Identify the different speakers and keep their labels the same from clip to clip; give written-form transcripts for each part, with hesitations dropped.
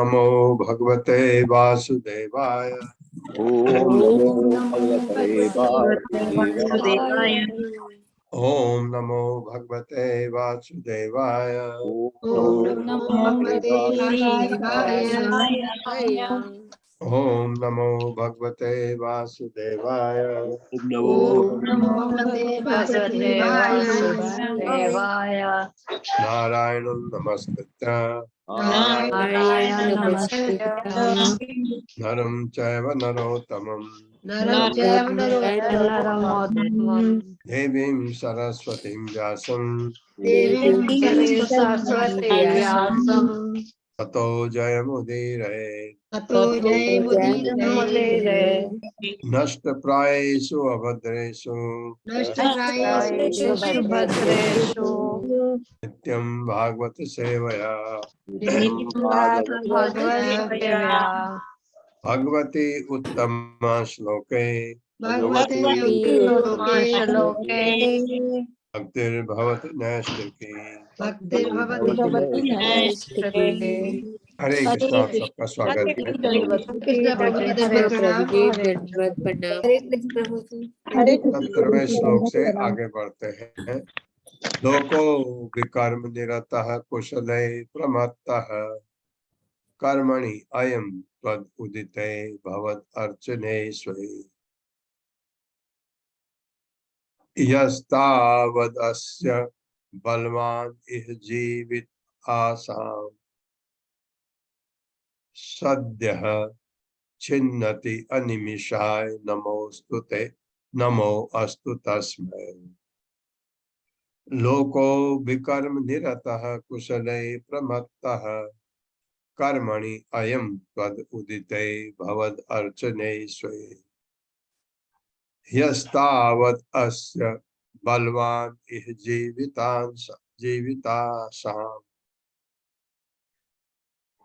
Speaker 1: नमो भगवते वासुदेवाय।
Speaker 2: ओम नमो भगवते वासुदेवाय।
Speaker 1: ओम नमो भगवते वासुदेवाय।
Speaker 2: ओम नमो भगवते वासुदेवाय।
Speaker 1: ओम नमो भगवते वासुदेवाय।
Speaker 2: ओम नमो भगवते वासुदेवाय।
Speaker 1: नारायणं नमस्कृत्य
Speaker 2: नारायणं नमस्कृत्य
Speaker 1: नरं चैव नरोत्तमं देवीं सरस्वतीं व्यासं ततो जयमुदीरये। नष्टप्रायेषु अभद्रेषु नित्यं भागवत सेवया भगवती उत्तम श्लोके भक्तिर्भवति नैष्ठिकी। हरे कृष्णा, आप सबका स्वागत है।
Speaker 3: हरे कृष्ण
Speaker 1: 70वें श्लोक से आगे बढ़ते हैं। लोको विकर्म निरतः कुशले प्रमत्तः कर्मणि अयं त्वद् उदिते भवत् अर्चने स्वे। यस्तावदस्य बलवान् इह जीवित आसाम् सद्यः छिन्नति अनिमिषाय नमोस्तुते नमो अस्तु तस्मै। लोको विकर्म निरतः कुशले प्रमत्तः कर्मणि अयं त्वद् उदिते भवद् अर्चने स्वे। यस्तावत् अस्य बलवान् इह जीवितासाम्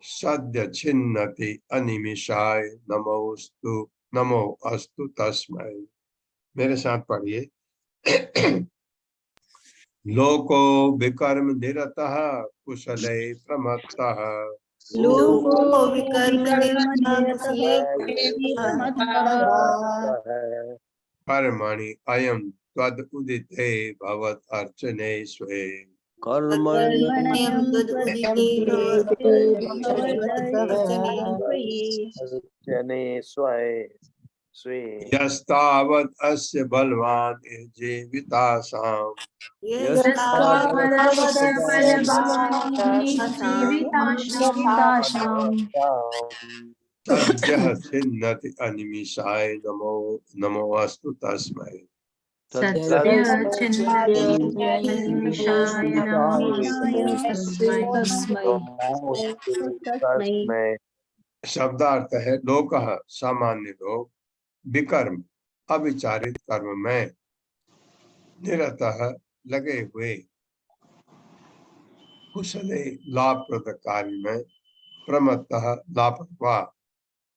Speaker 1: सद्य छिन्नति अनिमिषाय नमो अस्तु तस्मै। मेरे साथ पढ़िए। लोको विकर्म निरतः कुशले प्रमत्तः कर्मणि अयं त्वद् उदिते भवत् अर्चने स्वे। यस्तावत् अस्य बलवान् इह जीवितासाम् सद्यः छिन्नति अनिमिषाय नमो अस्तु तस्मै। शब्दार्थ है लोकः सामान्य लोग, विकर्म अविचारित कर्म में, निरतः लगे हुए, कुशले लाभप्रद कार्य में, प्रमत्तः लापरवाह,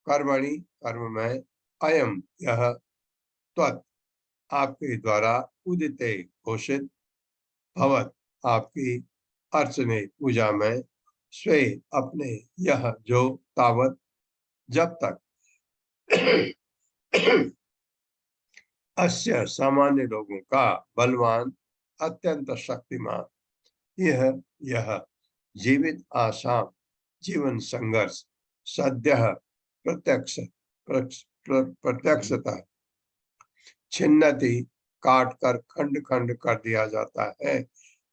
Speaker 1: कर्मणि कर्म में, अयम यह, त्वत् आपके द्वारा, उदिते घोषित, भवत आपकी, अर्चने पूजा में, स्वे अपने, यह जो, तावत जब तक, अस्य सामान्य लोगों का, बलवान अत्यंत शक्तिमान, यह जीवित आसाम जीवन संघर्ष, सद्यः प्रत्यक्षता, छिन्नति काट कर खंड खंड कर दिया जाता है,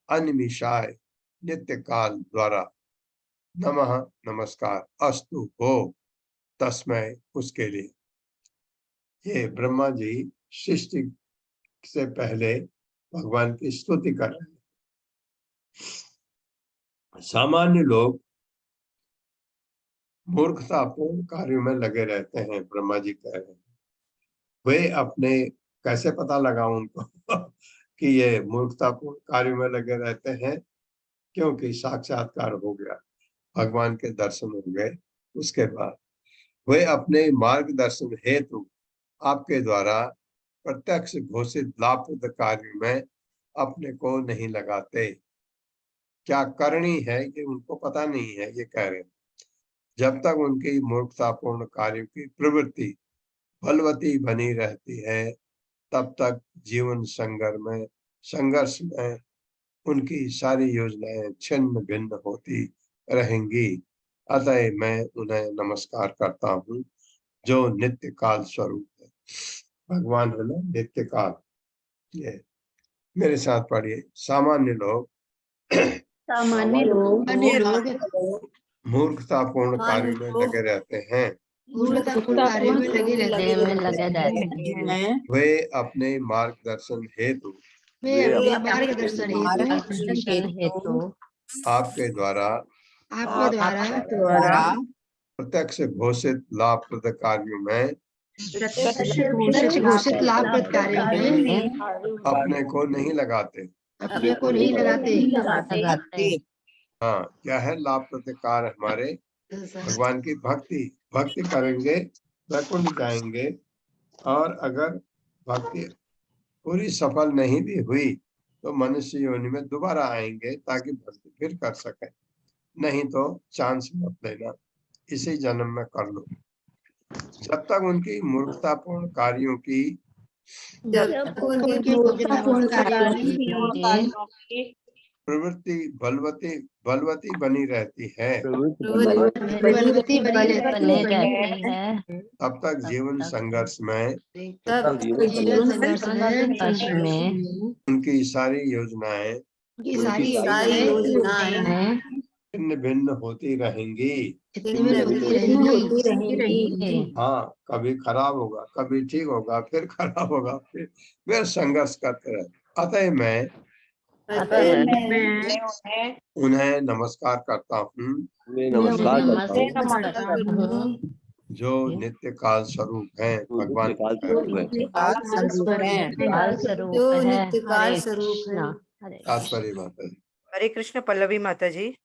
Speaker 1: अनिमिषाय नित्य काल द्वारा, नमः नमस्कार, अस्तु हो, तस्मै उसके लिए। ये ब्रह्मा जी सृष्टि से पहले भगवान की स्तुति कर रहे हैं। सामान्य लोग मूर्खतापूर्ण कार्यों में लगे रहते हैं, ब्रह्मा जी कह रहे हैं। वे अपने कैसे पता लगा उनको कि ये मूर्खतापूर्ण कार्यों में लगे रहते हैं, क्योंकि साक्षात्कार हो गया, भगवान के दर्शन हो गए। उसके बाद वे अपने मार्गदर्शन हेतु आपके द्वारा प्रत्यक्ष घोषित लाभप्रद कार्य में अपने को नहीं लगाते। क्या करनी है ये उनको पता नहीं है, ये कह रहे हैं। जब तक उनकी मूर्खतापूर्ण कार्यों की प्रवृत्ति बलवती बनी रहती है, तब तक जीवन संघर्ष में उनकी सारी योजनाएं छिन्न भिन्न होती रहेंगी। अतः मैं उन्हें नमस्कार करता हूँ जो नित्य काल स्वरूप है। भगवान है ना नित्य काल। ये मेरे साथ पढ़िए। सामान्य लोग
Speaker 2: सामान्य लोग
Speaker 1: मूर्खतापूर्ण कार्यों में लगे रहते हैं।
Speaker 2: कार्य में लगे रहते हैं।
Speaker 1: वे अपने मार्गदर्शन हेतु
Speaker 2: हेतु
Speaker 1: आपके द्वारा
Speaker 2: द्वारा
Speaker 1: प्रत्यक्ष घोषित लाभप्रद कार्यों में
Speaker 2: घोषित लाभप्रद कार्यों में
Speaker 1: अपने को नहीं लगाते।
Speaker 2: लगाते।
Speaker 1: हाँ, क्या है लाभप्रद कार्य? हमारे भगवान की भक्ति करेंगे, वैकुंठ जाएंगे। और अगर भक्ति पूरी सफल नहीं भी हुई तो मनुष्य योनि में दोबारा आएंगे ताकि भक्ति फिर कर सके। नहीं तो चांस मत लेना, इसी जन्म में कर लो। जब तक उनकी मूर्खतापूर्ण कार्यों की प्रवृत्ति बलवती बनी रहती है, तब तक जीवन संघर्ष में उनकी सारी योजनाएं भिन्न भिन्न होती रहेंगी। हाँ, कभी खराब होगा, कभी ठीक होगा, फिर खराब होगा, फिर संघर्ष करते रहे। अतः मैं उन्हें नमस्कार करता हूँ जो नित्य काल स्वरूप है। भगवान तात्पर्य माता जी।
Speaker 3: हरे कृष्ण पल्लवी माता जी।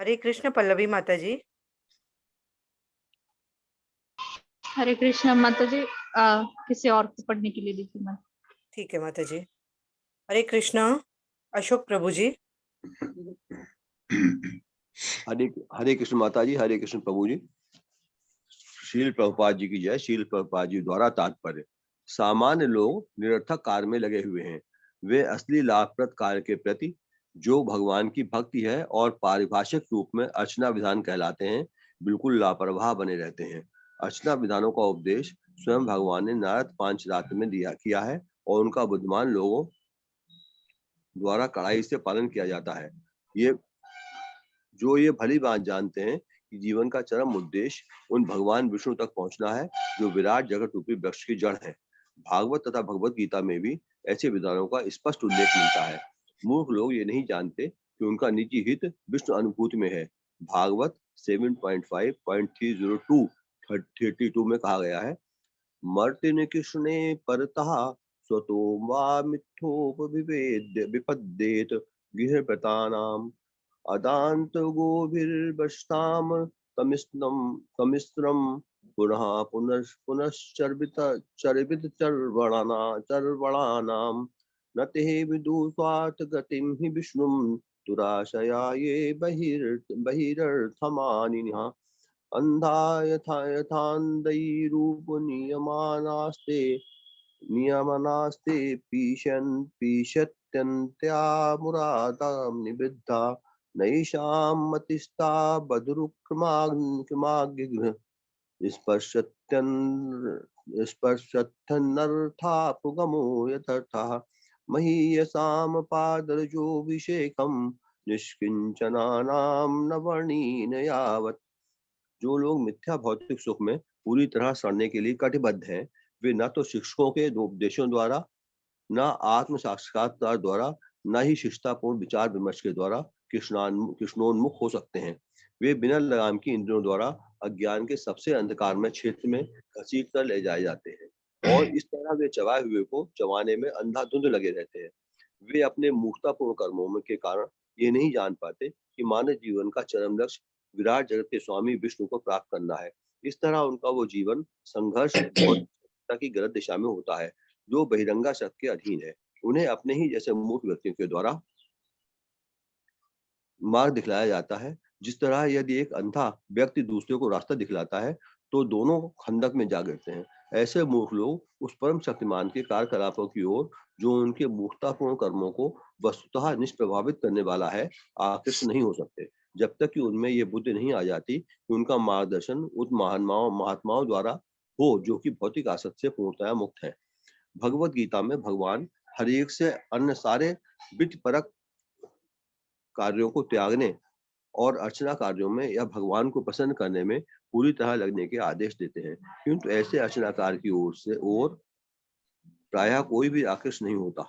Speaker 3: हरे कृष्ण पल्लवी माता जी।
Speaker 4: हरे कृष्ण माता जी। किसी और को पढ़ने के लिए दीजिए मैं।
Speaker 3: ठीक है माता जी। हरे कृष्ण अशोक प्रभु जी।
Speaker 2: हरे कृष्ण माता जी। हरे कृष्ण प्रभु जी। शील प्रभुपाद जी की जय। शील प्रभुपाद जी द्वारा तात्पर्य। सामान्य लोग निरर्थक कार्य में लगे हुए हैं। वे असली लाभप्रद कार्य के प्रति जो भगवान की भक्ति है और पारिभाषिक रूप में अर्चना विधान कहलाते हैं, बिल्कुल लापरवाह बने रहते हैं। अर्चना विधानों का उपदेश स्वयं भगवान ने नारद पांचरात्र में किया है और उनका बुद्धिमान लोगों द्वारा कड़ाई से पालन किया जाता है। ये भली बात जानते हैं कि जीवन का चरम उद्देश्य उन भगवान विष्णु तक पहुंचना है जो विराट जगत रूपी वृक्ष की जड़ है। भागवत तथा भगवत गीता में भी ऐसे विधानों का स्पष्ट उल्लेख मिलता है। मूर्ख लोग ये नहीं जानते कि उनका निजी हित विष्णु अनुभूति में है। भागवत 7.5.302 में कहा गया है, मर्तिन कृष्णे परतः स्वतो वा मिथ्योपविवेद्य विपद्येत गृहप्रतानाम अदांत गोभिर्बष्टाम तमिस्त्रम पुनः पुनश्चर्वित चर्वणानाम न ते विदुषात् गतिं हि विष्णुं दुराशया ये बहिरर्थमानिनः अंधा यथान्धैरूप नियमनास्ते पीशत्यन्त्या मुरादां निबद्धा नैषां मतिस्था बधुरुक्रमाग्निगृह स्पर्शत्यनर्थापुगमो यथार्थः महीयसां पादरजोऽभिषेकं निष्किंचनानां न वर्णीन यावत्। जो लोग मिथ्या भौतिक सुख में पूरी तरह सड़ने के लिए कटिबद्ध हैं, वे न तो शिक्षकों के उपदेशों द्वारा, न आत्म साक्षात्कार द्वारा, न ही शिष्टापूर्ण विचार विमर्श के द्वारा कृष्णोन्मुख हो सकते हैं। वे बिना लगाम की इंद्रियों द्वारा अज्ञान के सबसे अंधकारमय क्षेत्र में घसीट कर ले जाए जाते हैं और इस तरह वे चबाए हुए को चबाने में अंधाधुंध लगे रहते हैं। वे अपने मूर्खतापूर्ण कर्मों के कारण ये नहीं जान पाते कि मानव जीवन का चरम लक्ष्य विराट जगत के स्वामी विष्णु को प्राप्त करना है। इस तरह उनका वो जीवन संघर्ष की गलत दिशा में होता है जो बहिरंगा शक्ति के अधीन है। उन्हें अपने ही जैसे मूर्ख व्यक्तियों के द्वारा मार्ग दिखलाया जाता है। जिस तरह यदि एक अंधा व्यक्ति दूसरे को रास्ता दिखलाता है तो दोनों खंदक में जा गिरते हैं। ऐसे मूर्ख लोग उस परम शक्तिमान के कार्यकलापों की ओर, जो उनके मूर्खतापूर्ण कर्मों को वस्तुतः निष्प्रभावित करने वाला है, आकृष्ट नहीं हो सकते, जब तक कि उनमें ये बुद्धि नहीं आ जाती कि उनका मार्गदर्शन उन महात्माओं द्वारा हो जो कि भौतिक आसक्ति से पूर्णतया मुक्त है। भगवत गीता में भगवान हर एक से अन्य सारे विधिपरक कार्यों को त्यागने और अर्चना कार्यों में या भगवान को प्रसन्न करने में पूरी तरह लगने के आदेश देते हैं, किंतु ऐसे अर्चनाकार की ओर प्रायः कोई भी आकृष्ट नहीं होता।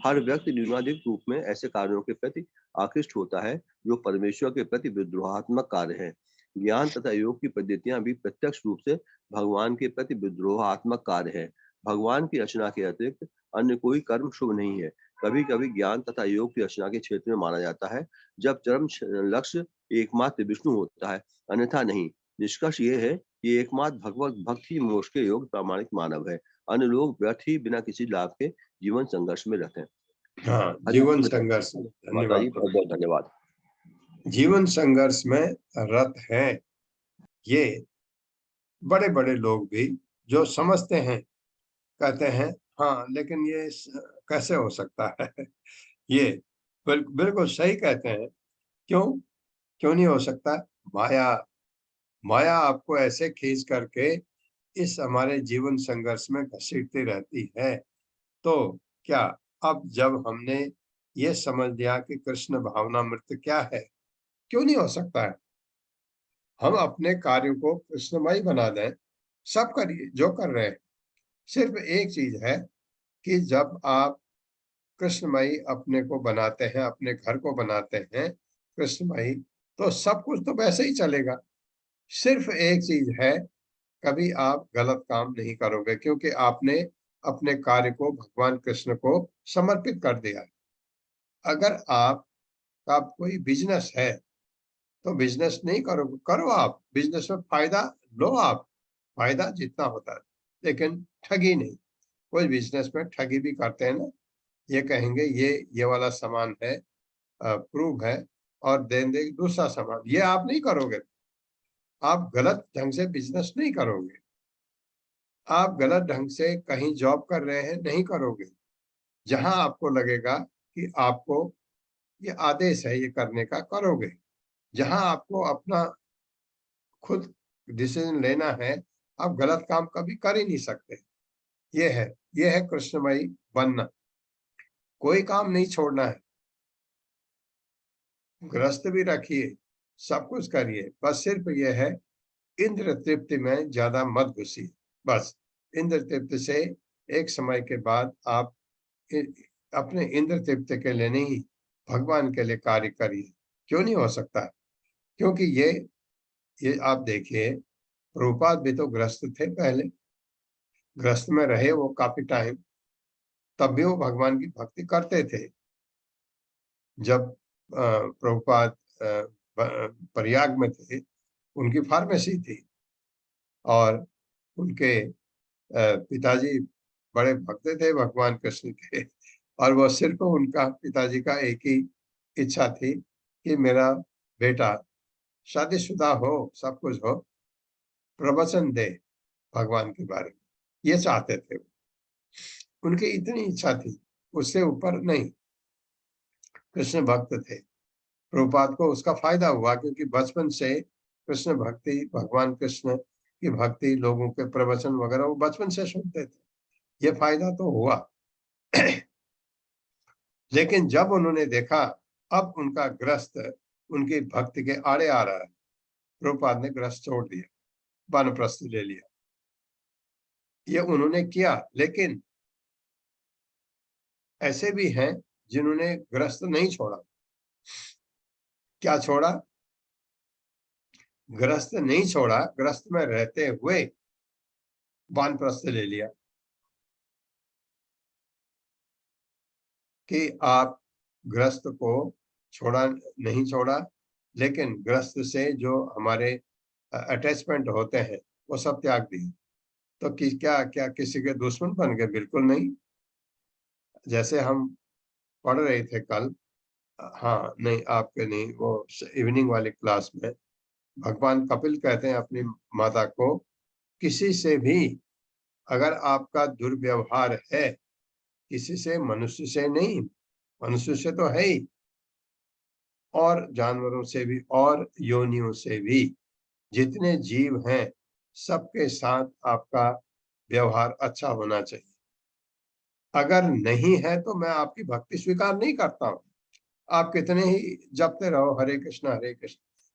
Speaker 2: हर व्यक्ति न्यूनाधिक रूप में ऐसे कार्यों के प्रति आकृष्ट होता है जो परमेश्वर के प्रति विद्रोहात्मक कार्य है। ज्ञान तथा योग की पद्धतियां भी प्रत्यक्ष रूप से भगवान के प्रति विद्रोहात्मक कार्य है। भगवान की रचना के अतिरिक्त अन्य कोई कर्म शुभ नहीं है। कभी कभी ज्ञान तथा योग की रचना के क्षेत्र में माना जाता है, जब चरम लक्ष्य एकमात्र विष्णु होता है, अन्यथा नहीं। निष्कर्ष ये है कि एकमात्र भगवत भक्त ही मोक्ष के योग प्रामाणिक मानव है। अन्य लोग व्यर्थ ही बिना किसी लाभ के जीवन संघर्ष में रहते हैं।
Speaker 1: हाँ, जीवन संघर्ष में।
Speaker 2: माता जी,
Speaker 1: धन्यवाद।
Speaker 2: बहुत बहुत धन्यवाद।
Speaker 1: जीवन संघर्ष में रत हैं ये बड़े बड़े लोग भी, जो समझते हैं, कहते हैं हाँ लेकिन ये कैसे हो सकता है। ये बिल्कुल सही कहते हैं। क्यों नहीं हो सकता? माया माया आपको ऐसे खींच करके इस हमारे जीवन संघर्ष में घसीटती रहती है। तो क्या अब जब हमने ये समझ लिया कि कृष्ण भावनामृत क्या है, क्यों नहीं हो सकता है? हम अपने कार्य को कृष्णमय बना दें, सब करिए जो कर रहे हैं। सिर्फ एक चीज है कि जब आप कृष्णमयी अपने को बनाते हैं, अपने घर को बनाते हैं कृष्णमयी, तो सब कुछ तो वैसे ही चलेगा। सिर्फ एक चीज है, कभी आप गलत काम नहीं करोगे, क्योंकि आपने अपने कार्य को भगवान कृष्ण को समर्पित कर दिया। अगर आपका कोई बिजनेस है तो बिजनेस नहीं करो, आप बिजनेस में फायदा लो, आप फायदा जितना होता है, लेकिन ठगी नहीं। कोई बिजनेस में ठगी भी करते हैं ना, ये कहेंगे ये वाला सामान है, प्रूव है, और देंगे दूसरा सामान। ये आप नहीं करोगे, आप गलत ढंग से बिजनेस नहीं करोगे, आप गलत ढंग से कहीं जॉब कर रहे हैं नहीं करोगे। जहां आपको लगेगा कि आपको ये आदेश है ये करने का, करोगे। जहां आपको अपना खुद डिसीजन लेना है, आप गलत काम कभी कर ही नहीं सकते। ये है कृष्णमयी बनना। कोई काम नहीं छोड़ना है, ग्रस्त भी रखिए, सब कुछ करिए, बस सिर्फ ये है इंद्र तृप्ति में ज्यादा मत घुसिए। बस इंद्र तृप्ति से एक समय के बाद आप अपने इंद्र तृप्ति के लिए नहीं, भगवान के लिए कार्य करिए। क्यों नहीं हो सकता? क्योंकि ये आप देखिए, प्रभुपाद भी तो ग्रस्त थे पहले, ग्रस्त में रहे वो काफी टाइम, तब भी वो भगवान की भक्ति करते थे। जब प्रभुपाद प्रयाग में थे, उनकी फार्मेसी थी और उनके पिताजी बड़े भक्त थे भगवान कृष्ण के, और वो सिर्फ उनका पिताजी का एक ही इच्छा थी कि मेरा बेटा शादीशुदा हो, सब कुछ हो, प्रवचन दे भगवान के बारे में, ये चाहते थे। उनकी इतनी इच्छा थी, उससे ऊपर नहीं। कृष्ण भक्त थे, प्रभुपाद को उसका फायदा हुआ, क्योंकि बचपन से कृष्ण भक्ति, भगवान कृष्ण की भक्ति, लोगों के प्रवचन वगैरह वो बचपन से सुनते थे, ये फायदा तो हुआ। लेकिन जब उन्होंने देखा अब उनका ग्रस्त उनकी भक्ति के आड़े आ रहा है, प्रभुपाद ने ग्रस्त छोड़ दिया, वानप्रस्थ ले लिया। ये उन्होंने किया, लेकिन ऐसे भी हैं जिन्होंने ग्रस्त नहीं छोड़ा। क्या छोड़ा? ग्रस्त नहीं छोड़ा, ग्रस्त में रहते हुए वानप्रस्थ ले लिया। कि आप ग्रस्त को नहीं छोड़ा, लेकिन ग्रस्त से जो हमारे अटैचमेंट होते हैं वो सब त्याग दिए। तो क्या किसी के दुश्मन बन गए? बिल्कुल नहीं। जैसे हम पढ़ रहे थे कल, हाँ नहीं, आपके नहीं, वो इवनिंग वाली क्लास में भगवान कपिल कहते हैं अपनी माता को, किसी से भी अगर आपका दुर्व्यवहार है, किसी से, मनुष्य से नहीं, मनुष्य से तो है ही, और जानवरों से भी और योनियों से भी, जितने जीव हैं सबके साथ आपका व्यवहार अच्छा होना चाहिए। अगर नहीं है तो मैं आपकी भक्ति स्वीकार नहीं करता हूँ। आप कितने ही जपते रहो हरे कृष्णा,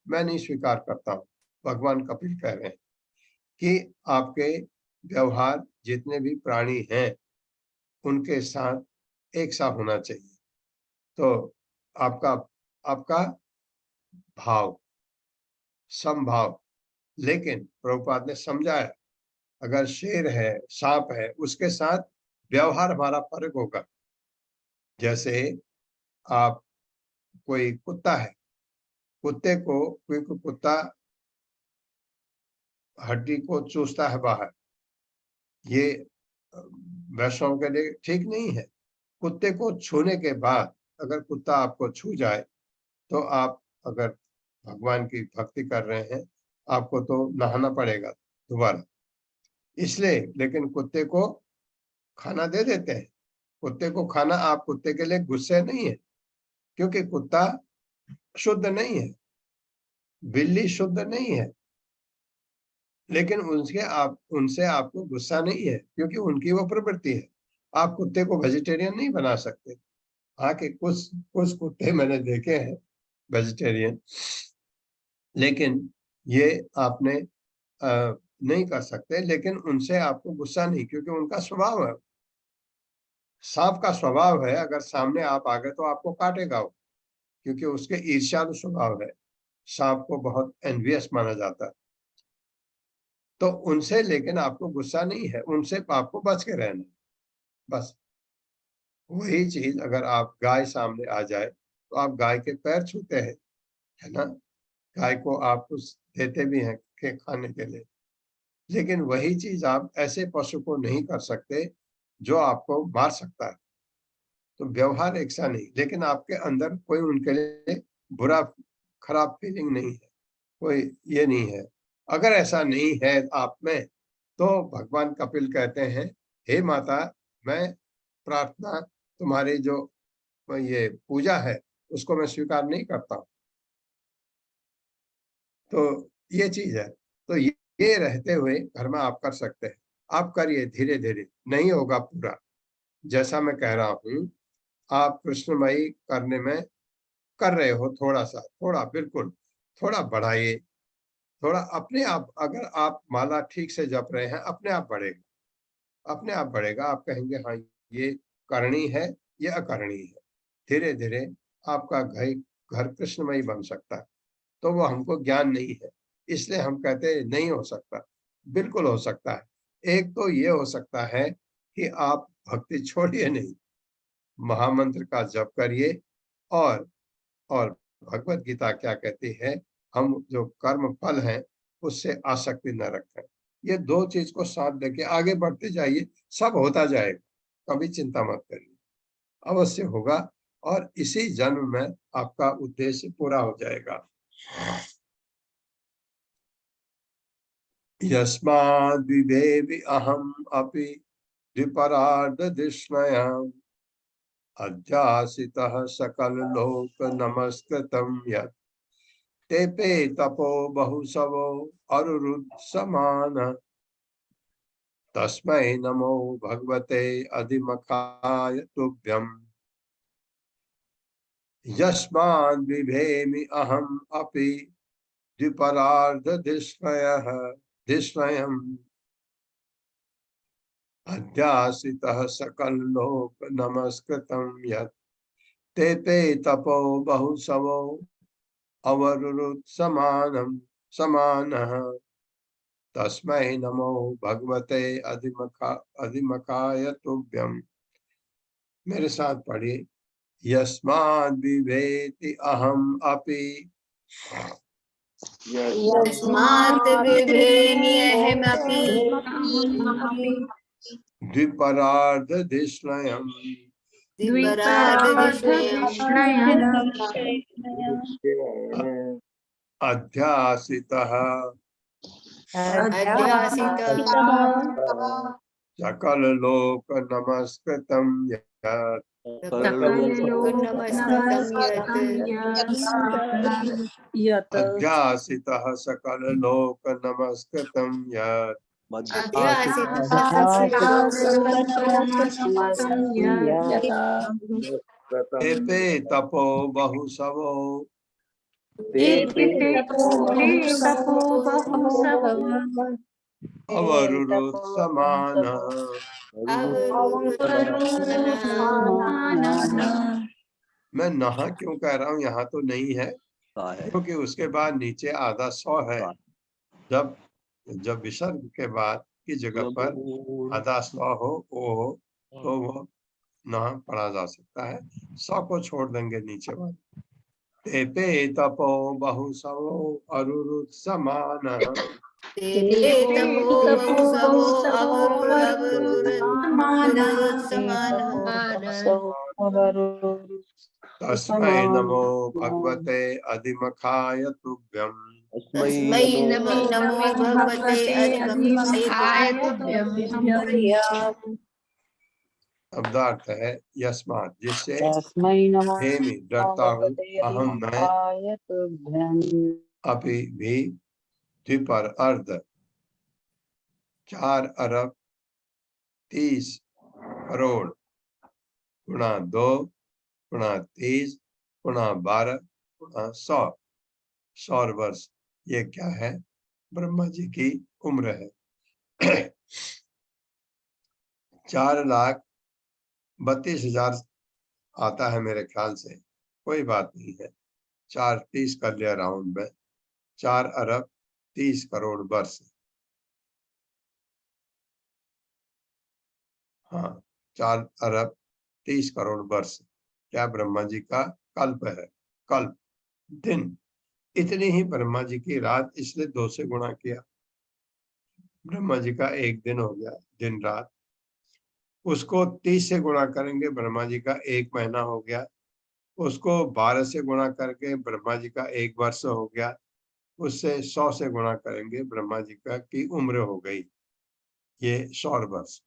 Speaker 1: मैं नहीं स्वीकार करता हूँ। भगवान कपिल कह रहे हैं कि आपके व्यवहार जितने भी प्राणी हैं उनके साथ एक सा होना चाहिए। तो आपका आपका भाव, समभाव। लेकिन प्रभुपाद ने समझाया, अगर शेर है, सांप है, उसके साथ व्यवहार हमारा फर्क होगा। जैसे आप, कोई कुत्ता है, कुत्ते को, क्योंकि कुत्ता हड्डी को चूसता है बाहर, ये वैष्णव के लिए ठीक नहीं है। कुत्ते को छूने के बाद अगर कुत्ता आपको छू जाए तो आप अगर भगवान की भक्ति कर रहे हैं, आपको तो नहाना पड़ेगा दोबारा। इसलिए, लेकिन कुत्ते को खाना दे देते हैं। कुत्ते को खाना, आप कुत्ते के लिए गुस्से नहीं है, क्योंकि कुत्ता शुद्ध नहीं है, बिल्ली शुद्ध नहीं है, लेकिन उनसे आपको गुस्सा नहीं है, क्योंकि उनकी वो प्रवृत्ति है। आप कुत्ते को वेजिटेरियन नहीं बना सकते। हाँ, कि कुछ कुछ कुत्ते मैंने देखे हैं वेजिटेरियन, लेकिन ये आपने नहीं कर सकते। लेकिन उनसे आपको गुस्सा नहीं, क्योंकि उनका स्वभाव है। सांप का स्वभाव है, अगर सामने आप आ गए तो आपको काटेगा वो, क्योंकि उसके ईर्ष्यालु स्वभाव है। सांप को बहुत एनवियस माना जाता है। तो उनसे, लेकिन आपको गुस्सा नहीं है, उनसे आपको बच के रहना, बस। वही चीज अगर आप, गाय सामने आ जाए तो आप गाय के पैर छूते हैं, है ना। गाय को आप कुछ देते भी हैं के खाने के लिए, लेकिन वही चीज आप ऐसे पशु को नहीं कर सकते जो आपको मार सकता है। तो व्यवहार एक सा नहीं, लेकिन आपके अंदर कोई उनके लिए बुरा, खराब फीलिंग नहीं है, कोई ये नहीं है। अगर ऐसा नहीं है आप में, तो भगवान कपिल कहते हैं, हे माता, मैं प्रार्थना, तुम्हारी जो ये पूजा है उसको मैं स्वीकार नहीं करता हूँ। तो ये चीज है। तो ये रहते हुए घर में आप कर सकते हैं। आप करिए धीरे धीरे, नहीं होगा पूरा जैसा मैं कह रहा हूँ। आप कृष्णमयी करने में कर रहे हो, थोड़ा सा, थोड़ा, बिल्कुल थोड़ा बढ़ाइए। थोड़ा अपने आप, अगर आप माला ठीक से जप रहे हैं, अपने आप बढ़ेगा, अपने आप बढ़ेगा। आप कहेंगे हाँ, ये करनी है, ये अकरणी है। धीरे धीरे आपका घर कृष्णमयी बन सकता है। तो वो हमको ज्ञान नहीं है, इसलिए हम कहते हैं नहीं हो सकता। बिल्कुल हो सकता है। एक तो ये हो सकता है कि आप भक्ति छोड़िए नहीं, महामंत्र का जप करिए, और और भगवत गीता क्या कहती है, हम जो कर्म फल है उससे आसक्ति न रखें। ये दो चीज को साथ लेके आगे बढ़ते जाइए, सब होता जाएगा, कभी चिंता मत करिए, अवश्य होगा। और इसी जन्म में आपका उद्देश्य पूरा हो जाएगा। यस्माद् विभेवि अहम् अपि द्विपरार्धधिष्णयाम् अध्यासितः सकललोक नमस्कृतं यत् तेपे तपो बहुसवो अरुरुत्समान तस्मै नमो भगवते अधिमखाय तुभ्यम्। यस्माद् बिभेमि अहम् अपि द्विपरार्धधिष्णयम् अध्यासितः सकललोक नमस्कृतं यत् तेपे तपो बहुसवो समानः तस्मै नमो भगवते अधिमखाय तुभ्यम्। मेरे साथ पढ़िए, यस्माद् बिभेति अहम् अपि
Speaker 5: यस्मात् बिभेम्यहमपि
Speaker 1: द्विपरार्धधिष्णयम् अध्यासितः सकल लोक नमस्कृतं यत् अध्यासितः सकल लोक नमस्कृतं यत् एपे तपो बहुसवो अवरुरुत् समानः। मैं नहा क्यों कह रहा हूँ, यहाँ तो नहीं है क्योंकि उसके बाद नीचे आधा 100 है। जब विसर्ग के बाद की जगह पर आधा 100 हो तो वो नहा पढ़ा जा सकता है। 100 को छोड़ देंगे नीचे वाले। तेपे तपो बहुसवो अरुरुत् समानः तस्मै नमो भगवते अधिमखाय तुभ्यम्। शब्दार्थ है यस्मात्, जिससे हेमि डरता हूँ, अहम मैं, अभी भी द्विपर अर्ध 4 अरब 30 करोड़ गुणा 2 गुणा 30 गुणा 12 गुणा 100 100 वर्ष। ये क्या है? ब्रह्मा जी की उम्र है। 4,32,000 आता है मेरे ख्याल से, कोई बात नहीं है। 430 कर लिया राउंड में, 4 अरब 30 करोड़ वर्ष। हाँ, 4 अरब 30 करोड़ वर्ष क्या ब्रह्मा जी का कल्प है? कल्प दिन। इतनी ही ब्रह्मा जी की रात, इसलिए 2 से गुणा किया। ब्रह्मा जी का एक दिन हो गया, दिन रात। उसको 30 से गुणा करेंगे, ब्रह्मा जी का 1 महीना हो गया। उसको 12 से गुणा करके ब्रह्मा जी का 1 वर्ष हो गया। उससे 100 से गुणा करेंगे, ब्रह्मा जी का की उम्र हो गई ये 100 वर्ष।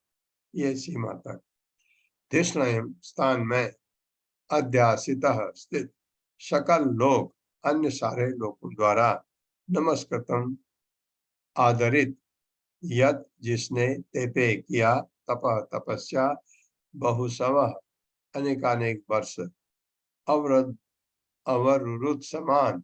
Speaker 1: ये सीमा तक तिष्णयम् स्थान में अध्यासितः स्थित सकल लोग, अन्य सारे लोगों द्वारा नमस्कृतम आदरित, यत जिसने तेपे किया, तपः तपस्या, बहुसवः अनेकानेक वर्ष, अवरुद्ध अवरुरुत समान,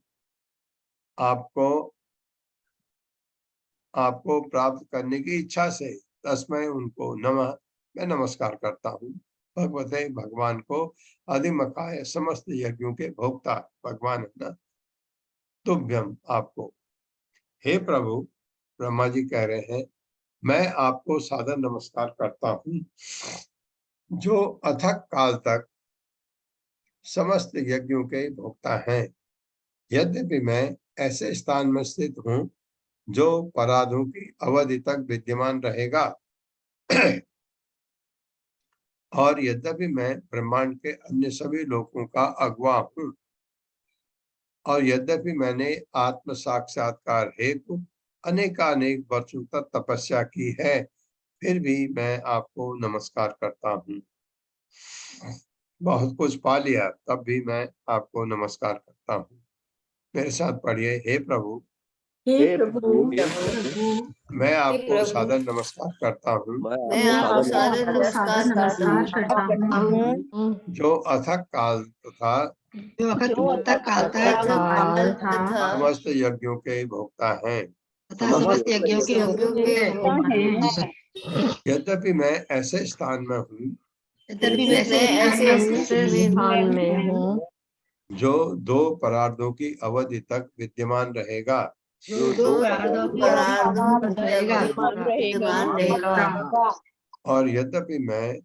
Speaker 1: आपको प्राप्त करने की इच्छा से, तस्मै उनको नमः, मैं नमस्कार करता हूँ। भगवते भगवान को, अधिमकाय समस्त यज्ञों के भोक्ता भगवान है ना, तुभ्यम आपको। हे प्रभु, ब्रह्मा जी कह रहे हैं, मैं आपको सादर नमस्कार करता हूँ, जो अथक काल तक समस्त यज्ञों के भोक्ता हैं। यद्यपि मैं ऐसे स्थान में स्थित हूँ जो पराधों की अवधि तक विद्यमान रहेगा और यद्यपि मैं ब्रह्मांड के अन्य सभी लोगों का अगुआ हूँ, और यद्यपि मैंने आत्म साक्षात्कार हेतु अनेकानेक वर्षों तक तपस्या की है, फिर भी मैं आपको नमस्कार करता हूँ। बहुत कुछ पा लिया, तब भी मैं आपको नमस्कार करता हूँ। मेरे साथ पढ़िए, हे प्रभु, मैं आपको सादर नमस्कार करता हूँ, जो अथक काल तथा समस्त यज्ञों के भोक्ता हैं। यद्यपि मैं ऐसे स्थान में हूँ जो 2 परार्धों की अवधि तक विद्यमान रहेगा, और यद्यपि मैं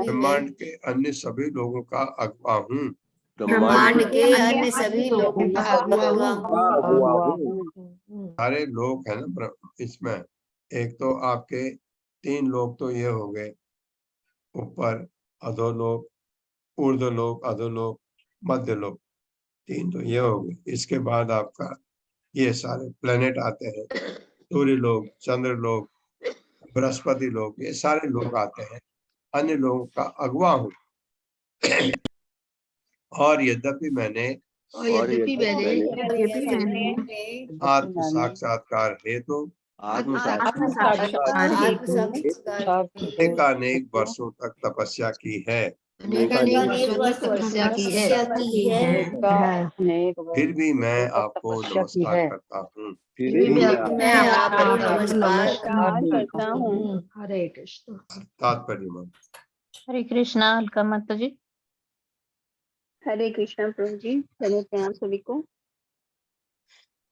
Speaker 1: ब्रह्मांड के अन्य सभी लोगों का अगुआ हूँ।
Speaker 5: ब्रह्मांड के अन्य सभी लोगों का अगुआ हूँ।
Speaker 1: सारे लोग है ना इसमें, एक तो आपके 3 लोग तो ये हो गए, ऊपर अधोलोक, ऊर्ध्वलोक, अधोलोक, मध्यलोक, 3 तो ये हो गए। इसके बाद आपका ये सारे प्लेनेट आते हैं, सूर्य लोक, चंद्र लोक, बृहस्पति लोक, ये सारे लोग आते हैं। अन्य लोगों का अगुवा हूँ। और यद्यपि मैंने आत्म साक्षात्कार हेतु
Speaker 2: आत्म
Speaker 5: आत्म
Speaker 2: साक्षात्कार
Speaker 1: अनेक अनेक वर्षों तक तपस्या की है,
Speaker 5: तपस्या की है।
Speaker 1: फिर भी मैं आपको नमस्कार करता हूँ।
Speaker 2: फिर भी
Speaker 5: मैं आपको नमस्कार
Speaker 4: करता हूँ।
Speaker 5: हरे कृष्ण।
Speaker 1: तात्पर्य मन
Speaker 4: हरे कृष्णा अलका माता जी।
Speaker 6: हरे कृष्णा प्रभु जी, चलो प्रणाम सभी को।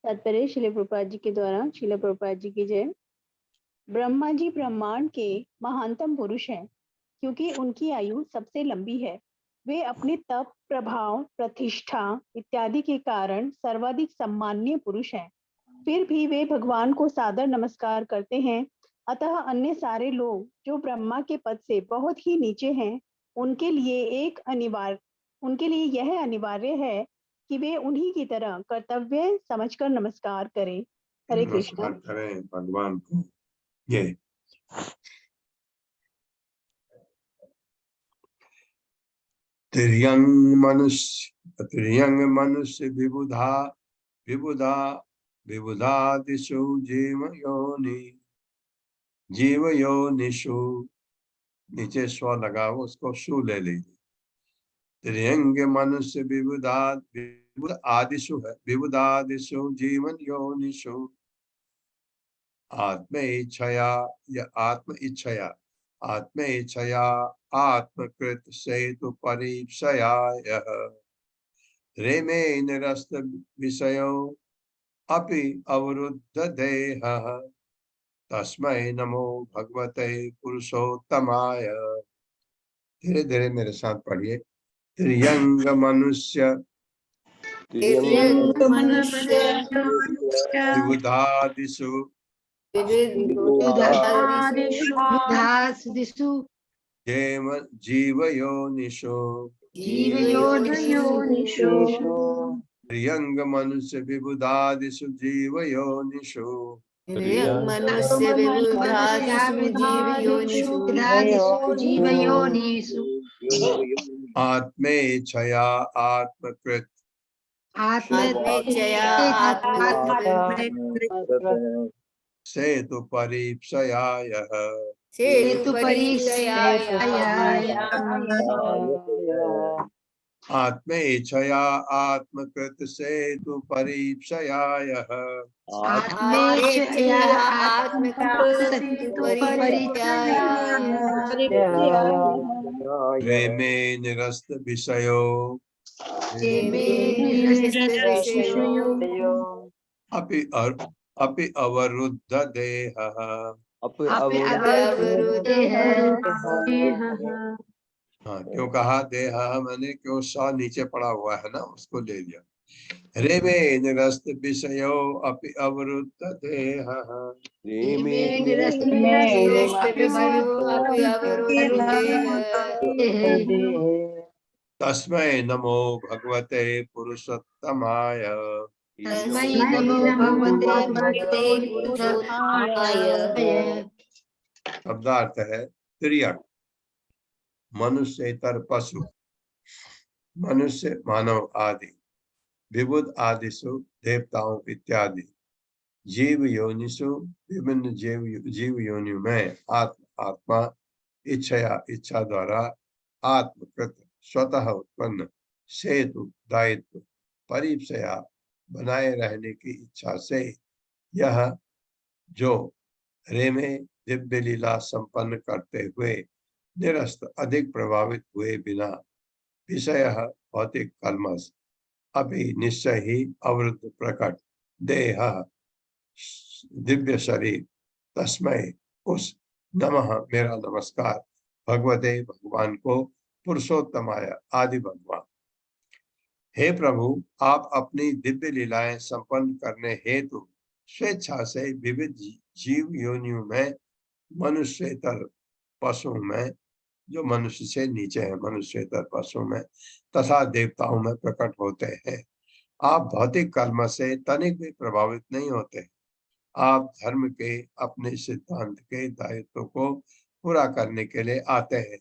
Speaker 6: तात्पर्य श्रील प्रभुपाद जी के द्वारा। श्रील प्रभुपाद जी की जय। ब्रह्मा जी ब्रह्मांड के महानतम पुरुष हैं, क्योंकि उनकी आयु सबसे लंबी है। वे अपने तप, प्रभाव, प्रतिष्ठा इत्यादि के कारण सर्वाधिक सम्माननीय पुरुष हैं। फिर भी वे भगवान को सादर नमस्कार करते हैं। अतः अन्य सारे लोग जो ब्रह्मा के पद से बहुत ही नीचे हैं, उनके लिए यह अनिवार्य है कि वे उन्हीं की तरह कर्तव्य समझकर नमस्कार करें। हरे कृष्णा।
Speaker 1: नमस्कार करें भगवान को। ये तिर्यंग मनुष्य विबुधा विबुधा विबुधादिषु जीव योनिषु, नीचे स्व लगा हो उसको सु ले लीजिए। त्रियंग मनुष्य विबुध आदिषु है, विबुधादिषु जीवन योनिषु आत्म इच्छया या आत्म इच्छया आत्मकृत सेतु परीक्षया रेमे निरस्त विषयो अपि अवरुद्ध देहः तस्मै नमो भगवते पुरुषोत्तमाय। धीरे धीरे मेरे साथ पढ़िए। त्रियंग मनुष्य विबुधादिषु जीव योनिषु त्रियंग मनुष्य विबुधादिषु जीव योनिषु आत्मेच्छया आत्मकृत सेतु परीक्षया आत्मेच्छया आत्मकृत सेतु परीक्षया रेमे निरस्त विषयो अपि अवरुद्ध देहः। हाँ, क्यों कहा देह मैंने, क्यों सा नीचे पड़ा हुआ है ना, उसको ले लिया। रेमे निरस्त विषयो अपि अवरुद्ध देहः तस्मै नमो भगवते पुरुषोत्तमाय। शब्दार्थ है त्रियक, मनुष्येतर पशु, मनुष्य मानव आदि, विबुध आदिषु देवताओं इत्यादि, जीव योनिषु विभिन्न जीव योनियों में आत्मा इच्छा द्वारा आत्मकृत स्वतः उत्पन्न सेतु दायित्व परीक्षया बनाए रहने की इच्छा से यह जो रेमे दिव्य लीला संपन्न करते हुए निरस्त अधिक प्रभावित हुए बिना विषय भौतिक कल्मष अभी निश्चय ही अवरुद्ध प्रकट देह दिव्य शरीर तस्मै उस नमः मेरा नमस्कार भगवते भगवान को पुरुषोत्तमाय आदि भगवान। हे प्रभु, आप अपनी दिव्य लीलाएं संपन्न करने हेतु स्वेच्छा से विविध जीव योनियों में, मनुष्येतर पशुओं में जो मनुष्य से नीचे है, मनुष्यतर पशु में तथा देवताओं में प्रकट होते हैं। आप भौतिक कर्म से तनिक भी प्रभावित नहीं होते। आप धर्म के अपने सिद्धांत के दायित्व को पूरा करने के लिए आते हैं।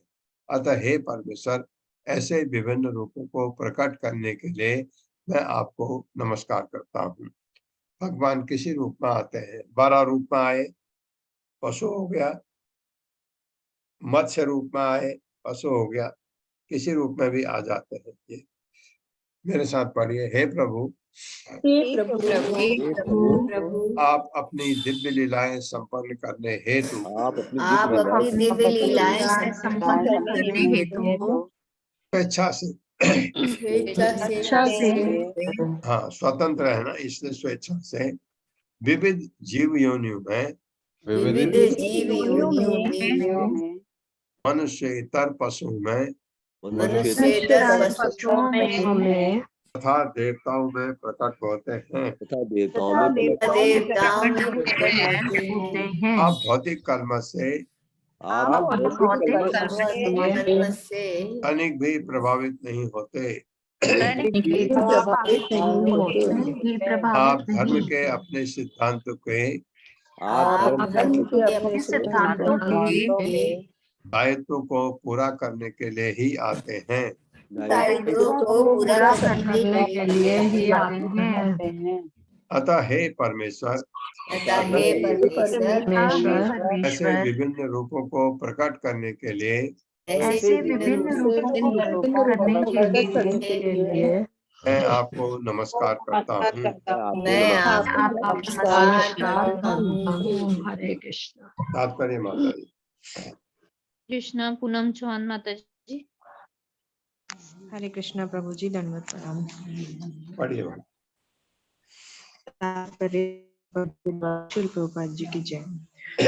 Speaker 1: अतः हे परमेश्वर, ऐसे विभिन्न रूपों को प्रकट करने के लिए मैं आपको नमस्कार करता हूँ। भगवान किसी रूप में आते हैं, 12 रूप में आए, पशु हो गया, मत्स्य रूप में आए, पशु हो गया, किसी रूप में भी आ जाते हैं। ये मेरे साथ पढ़िए। हे प्रभु, आप अपनी दिव्य लीलाएं संपन्न करने हेतु
Speaker 2: आप अपनी
Speaker 5: आप अपनी दिव्य लीलाएं
Speaker 4: संपन्न करने हेतु
Speaker 1: स्वेच्छा से
Speaker 5: स्वेच्छा से
Speaker 1: हाँ, स्वतंत्र है ना, इसलिए स्वेच्छा से विविध जीव योनियों में,
Speaker 5: विविध जीव योनियों में,
Speaker 1: मनुष्यतर पशु में
Speaker 5: मनुष्यतर पशुओं में
Speaker 1: तथा देवताओं में प्रकट होते हैं।
Speaker 2: तथा देवताओं में
Speaker 5: देवताओं में प्रकट होते हैं।
Speaker 1: आप भौतिक कर्म से
Speaker 2: आप भौतिक कर्म
Speaker 5: से
Speaker 1: तनिक भी प्रभावित नहीं होते। आप धर्म के अपने सिद्धांत के
Speaker 5: अपने सिद्धांतों के
Speaker 1: दायित्व को पूरा करने के लिए ही आते हैं।
Speaker 5: दायित्व को पूरा करने के लिए ही आते हैं।
Speaker 1: अतः हे परमेश्वर, ऐसे विभिन्न रूपों को प्रकट करने के लिए
Speaker 5: ऐसे विभिन्न रूपों को प्रकट करने के लिए
Speaker 1: मैं आपको नमस्कार करता हूँ।
Speaker 5: मैं आपको नमस्कार करता हूँ। हरे कृष्ण।
Speaker 1: तात्पर्य माता जी।
Speaker 4: कृष्णा पूनम चौहान माता जी।
Speaker 3: हरे कृष्णा प्रभु जी, दंडवत प्रणाम।
Speaker 1: पढ़िए।
Speaker 3: श्रील प्रभुपाद जी की जय।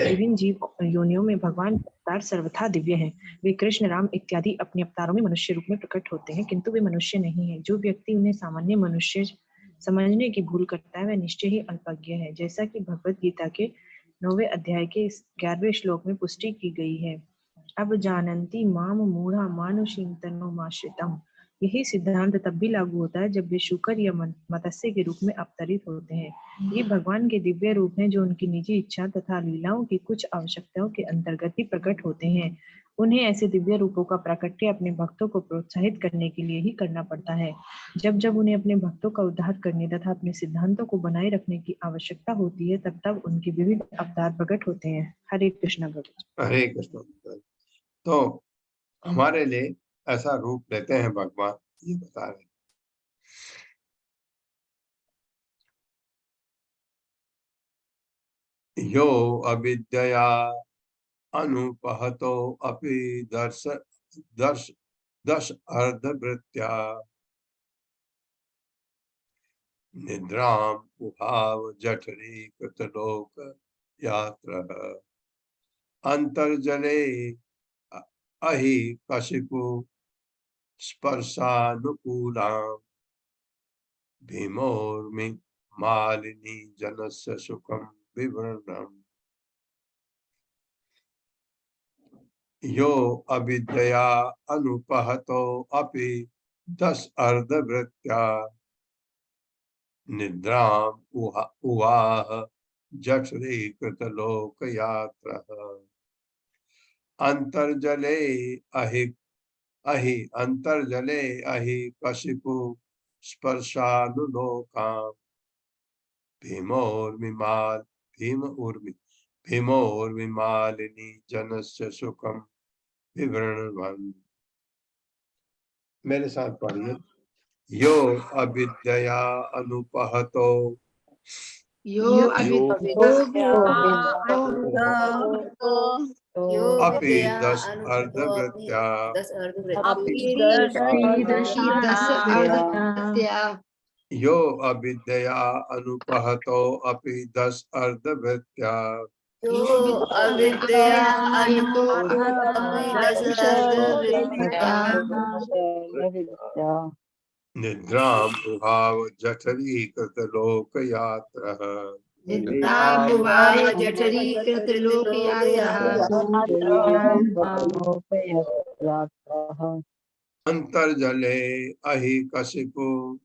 Speaker 3: विभिन्न जीव योनियों में भगवान के अवतार सर्वथा दिव्य हैं। वे कृष्ण, राम इत्यादि अपने अवतारों में मनुष्य रूप में प्रकट होते हैं, किंतु वे मनुष्य नहीं है। जो व्यक्ति उन्हें सामान्य मनुष्य समझने की भूल करता है, वह निश्चय ही अल्पज्ञ है। जैसा कि भगवत गीता के 9वें अध्याय के 11वें श्लोक में पुष्टि की गई है, अब जानन्ति माम मूढ़ा मानुषीं तनुमाश्रितम्। यही सिद्धांत तब भी लागू होता है जब वे शूकर या मत्स्य के रूप में अवतरित होते हैं। ये भगवान के दिव्य रूप हैं जो उनकी निजी इच्छा तथा लीलाओं की कुछ आवश्यकताओं के अंतर्गत ही प्रकट होते हैं। उन्हें ऐसे दिव्य रूपों का प्राकट्य अपने भक्तों को प्रोत्साहित करने के लिए ही करना पड़ता है। जब जब उन्हें अपने भक्तों का उद्धार करने तथा अपने सिद्धांतों को बनाए रखने की आवश्यकता होती है, तब तब उनके विविध अवतार प्रकट होते हैं। हरे कृष्ण प्रभु।
Speaker 1: हरे कृष्ण। तो हमारे लिए ऐसा रूप लेते हैं भगवान, ये बता रहे। यो अविद्यया अनुपहतो अपि दश अर्धवृत्या निद्राम उहाव जठरी कृतलोक यात्र अंतर्जले अहि कशिपु स्पर्शानुकूलां भीमोर्मि मालिनी जनस्य सुखम विवरणम्। यो अविद्यया अनुपहतो अपि दश अर्धवृत्या निद्राम उवाह जठरी कृतलोक यात्र अंतर्जले अहि कशिपु स्पर्शानुलोकां भीमोर्मिमालिनी जनस्य सुखम विवृण्वन्। मेरे साथ पढ़िए। यो अविद्यया अनुपहतो अपि दश अर्धवृत्या यो अविद्यया अनुपहतो अपि दश अर्धवृत्या निद्राम उहाव जठरी कृतलोक यात्रः अंतर्जले अहि कशिपु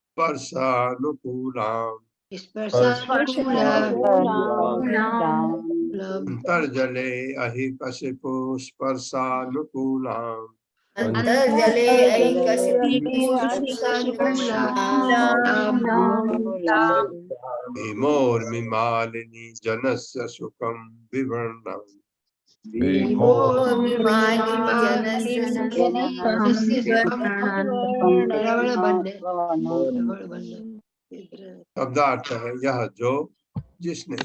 Speaker 1: स्पर्शानुकूलाम् अंतर्जले अहि कशिपु स्पर्शानुकूलाम्
Speaker 5: अंतर्जले
Speaker 1: भीमोर्मिमालिनी जनस्य सुखं विवर्णम् शब्दार्थ है यह जो जिसने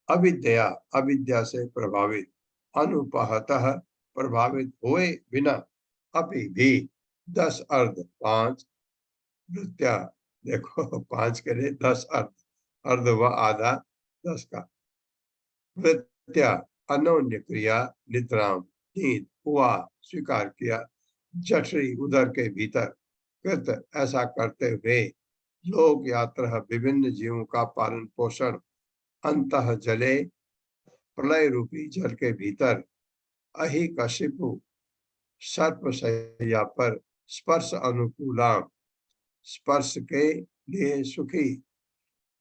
Speaker 1: अविद्या से प्रभावित अनुपहतः प्रभावित हुए बिना अभी भी 10 अर्ध 5 वृत्त्या देखो 5 के लिए 10 अर्ध व आधा 10 का वृत्त्या अनोन्य क्रिया निद्राम नींद हुआ स्वीकार किया जठरी उदर के भीतर कृत ऐसा करते हुए लोग यात्रा विभिन्न जीवों का पालन पोषण अंतः जले प्रलय रूपी जल के भीतर अहि कशिपु सर्प शैया पर स्पर्श अनुकूला स्पर्श के लिए सुखी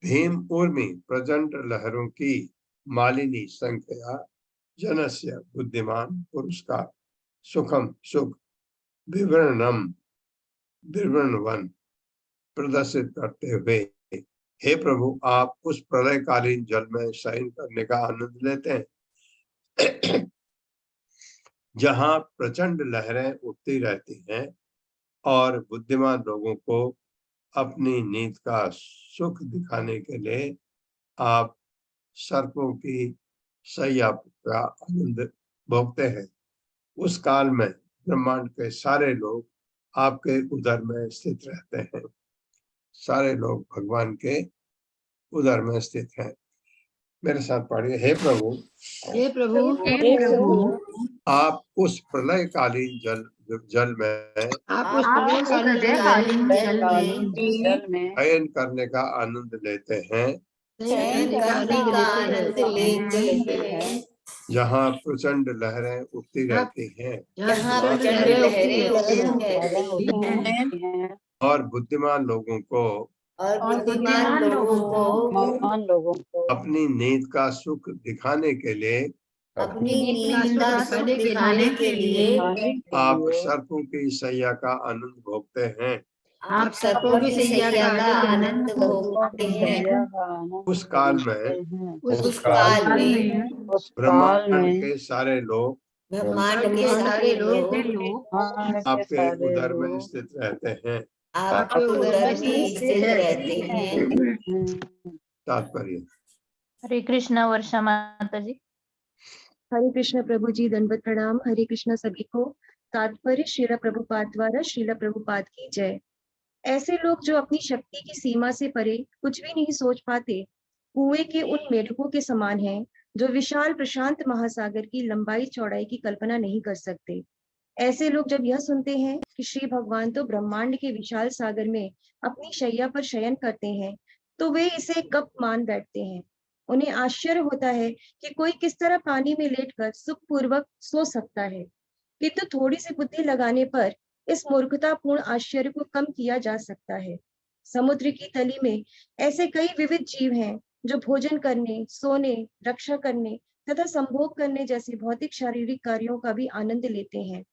Speaker 1: भीम उर्मी प्रचंड लहरों की मालिनी संख्या जनस्य बुद्धिमान पुरुष का सुखम सुख विवरणम विवरणवन प्रदर्शित करते हुए हे प्रभु आप उस प्रलयकालीन जल में शयन करने का आनंद लेते हैं जहां प्रचंड लहरें उठती रहती हैं और बुद्धिमान लोगों को अपनी नींद का सुख दिखाने के लिए आप सर्पों की शैया का आनंद भोगते हैं। उस काल में ब्रह्मांड के सारे लोग आपके उदर में स्थित रहते हैं। सारे लोग भगवान के उदर में स्थित हैं। मेरे साथ पढ़िए हे प्रभु आप उस प्रलयकालीन जल में शयन करने का आनंद लेते हैं जहाँ प्रचंड लहरें उठती रहती हैं और बुद्धिमान लोगों को अपनी नींद का सुख दिखाने के लिए आप सर्पों की शैया का आनंद भोगते हैं।
Speaker 5: आप सर्पों की शैया का आनंद भोगते हैं।
Speaker 1: उस काल में ब्रह्मांड के सारे लोग आपके उदर में स्थित रहते हैं। तात्पर्य
Speaker 4: हरे कृष्णा वर्षा माता जी।
Speaker 3: हरे कृष्ण प्रभु जी, दंडवत प्रणाम। हरे कृष्ण सभी को। तात्पर्य श्रील प्रभुपाद द्वारा श्रील प्रभुपाद की जय। ऐसे लोग जो अपनी शक्ति की सीमा से परे कुछ भी नहीं सोच पाते, कुएं के उन मेढकों के समान हैं जो विशाल प्रशांत महासागर की लंबाई चौड़ाई की कल्पना नहीं कर सकते। ऐसे लोग जब यह सुनते हैं कि श्री भगवान तो ब्रह्मांड के विशाल सागर में अपनी शैया पर शयन करते हैं, तो वे इसे गप मान बैठते हैं। उन्हें आश्चर्य होता है कि कोई किस तरह पानी में लेटकर सुखपूर्वक सो सकता है, किंतु थोड़ी सी बुद्धि लगाने पर इस मूर्खतापूर्ण आश्चर्य को कम किया जा सकता है। समुद्र की तली में ऐसे कई विविध जीव हैं जो भोजन करने, सोने, रक्षा करने तथा संभोग करने जैसे भौतिक शारीरिक कार्यों का भी आनंद लेते हैं।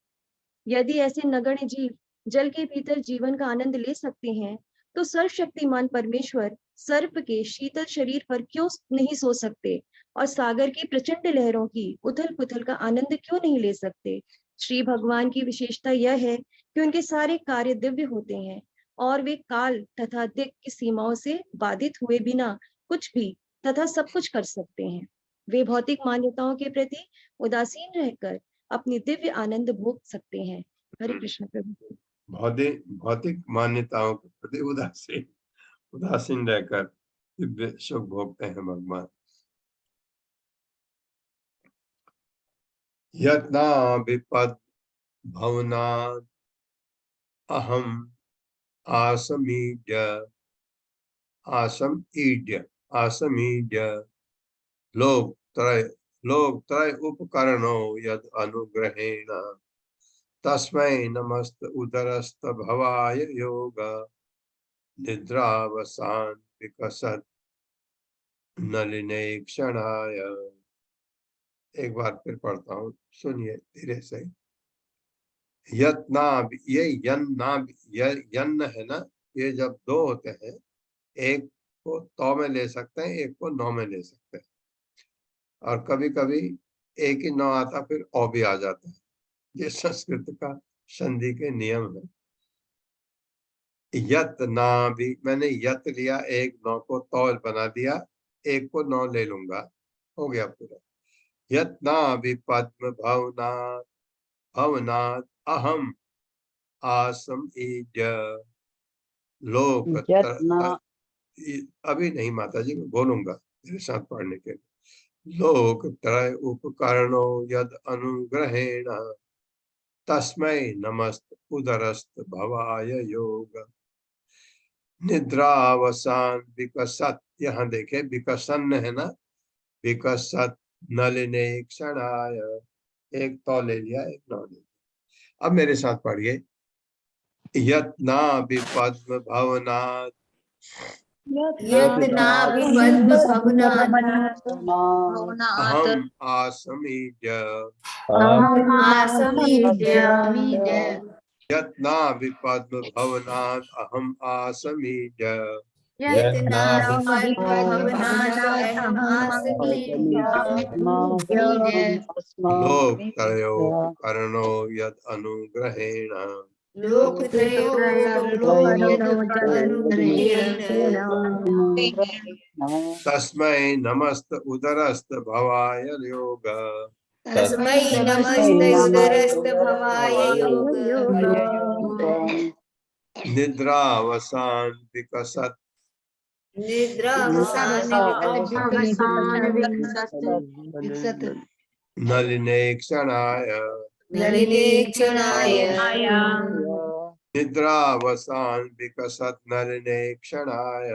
Speaker 3: यदि ऐसे नगण्य जीव जल के भीतर जीवन का आनंद ले सकते हैं, तो सर्वशक्तिमान परमेश्वर सर्प के शीतल शरीर पर क्यों नहीं सो सकते और सागर की प्रचंड लहरों की उथल पुथल का आनंद क्यों नहीं ले सकते। श्री भगवान की विशेषता यह है कि उनके सारे कार्य दिव्य होते हैं और वे काल तथा दिक् की सीमाओं से बाधित हुए बिना कुछ भी तथा सब कुछ कर सकते हैं। वे भौतिक मान्यताओं के प्रति उदासीन रहकर अपनी दिव्य आनंद भोग सकते हैं। हरे कृष्ण प्रभु।
Speaker 1: भौतिक मान्यताओं के प्रति उदासीन रहकर दिव्य सुख भोगते हैं भगवान। यत्ना विपद भवनात् अहम आसमीड्य लोग त्रय लोक त्रय उपकरणो यद अनुग्रहेण तस्मै नमस्त उदरस्त भवाय योग निद्रावसान विकसत नलिने क्षणाय। एक बार फिर पढ़ता हूँ, सुनिए धीरे से। यत्नाभ, ये यन्न है ना, ये जब दो होते हैं, एक को तो में ले सकते हैं, एक को नौ में ले सकते हैं, और कभी कभी एक ही नौ आता फिर औ भी आ जाता है। ये संस्कृत का संधि के नियम है। यत ना भी, मैंने यत लिया, एक नौ को तो बना दिया, एक को नौ ले लूंगा, हो गया पूरा। यत ना भी पद्म भवनाथ भवनाथ अहम आसम ईज लोक अभी नहीं माता जी, मैं बोलूंगा मेरे साथ पढ़ने के लिए। लोक त्रय उपकरणो यद अनुग्रहेण तस्मै नमस्त उदरस्त भवाय योग निद्रावसान विकसत, यहाँ देखे विकसन है ना, विकसत नलिने क्षणाय, एक तो ले लिया, एक नौ ले लिया। अब मेरे साथ पढ़िए। यत्ना विपद्म भवनाथ
Speaker 5: यत्नाभिपद्म भवनात्
Speaker 1: अहम आसमीज
Speaker 5: अहम् आसमीज्य
Speaker 1: यत्ना विपद्म भवनाथ अहम आसमीज
Speaker 5: यत्नाभिपद्म भवनात् अहम् आसमीज्य
Speaker 1: लोक त्रयो करणो यद अनुग्रहेण
Speaker 5: लोकत्रयोपकरणो यद् अनुग्रहेण
Speaker 1: तस्मै नमस्त उदरस्त भवाय योग
Speaker 5: तस्मै नमस्ते उदरस्त भवाय योग
Speaker 1: निद्रावसान विकसत
Speaker 5: निद्रावसान विकसत्
Speaker 1: नलिने क्षणाय
Speaker 5: नलिने क्षणाय
Speaker 1: निद्रावसान विकसत नलिने क्षणाय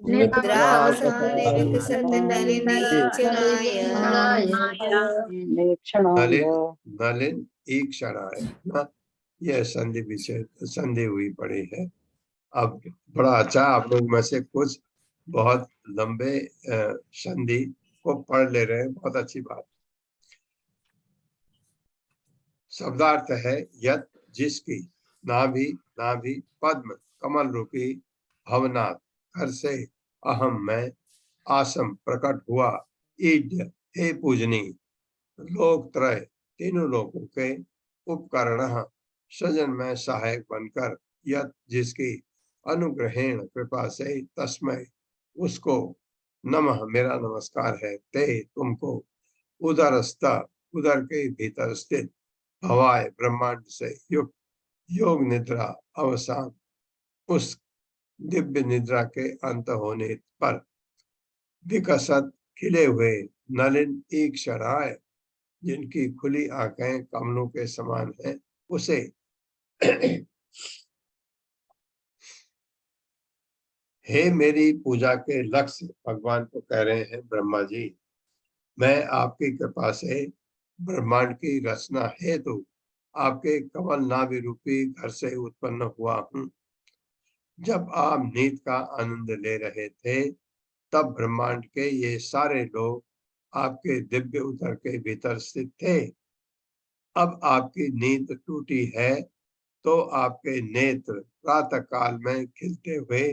Speaker 5: निद्रावसान विकसत् नलिने क्षणाय
Speaker 1: नलिन ईक्षणाय ना, यह संधि विषय संधि हुई पड़ी है। अब बड़ा अच्छा, आप लोग में से कुछ बहुत लंबे संधि को पढ़ ले रहे हैं, बहुत अच्छी बात। शब्दार्थ है यत जिसकी, नाभि नाभि पद्म कमल रूपी, भवनाथ घर से, अहम मैं, आसम प्रकट हुआ, ईड्य हे पूजनी, लोकत्रय तीनों लोगों के, उपकरण सजन में सहायक बनकर, यत जिसकी, अनुग्रहेण कृपा से, तस्मय उसको, नमः मेरा नमस्कार है, ते तुमको, उदरस्थ उदर के भीतर स्थित, भवाय ब्रह्मांड से युक्त, योग निद्रा अवसान उस दिव्य निद्रा के अंत होने पर, विकसत खिले हुए, नलिन ईक्षणाय जिनकी खुली आंखें कमलों के समान हैं, उसे हे मेरी पूजा के लक्ष्य, भगवान को कह रहे हैं ब्रह्मा जी, मैं आपकी कृपा से ब्रह्मांड की रचना हेतु आपके कमल नाभि रूपी घर से उत्पन्न हुआ हूँ। जब आप नींद का आनंद ले रहे थे, तब ब्रह्मांड के ये सारे लोग आपके दिव्य उदर के भीतर स्थित थे। अब आपकी नींद टूटी है, तो आपके नेत्र प्रातः काल में खिलते हुए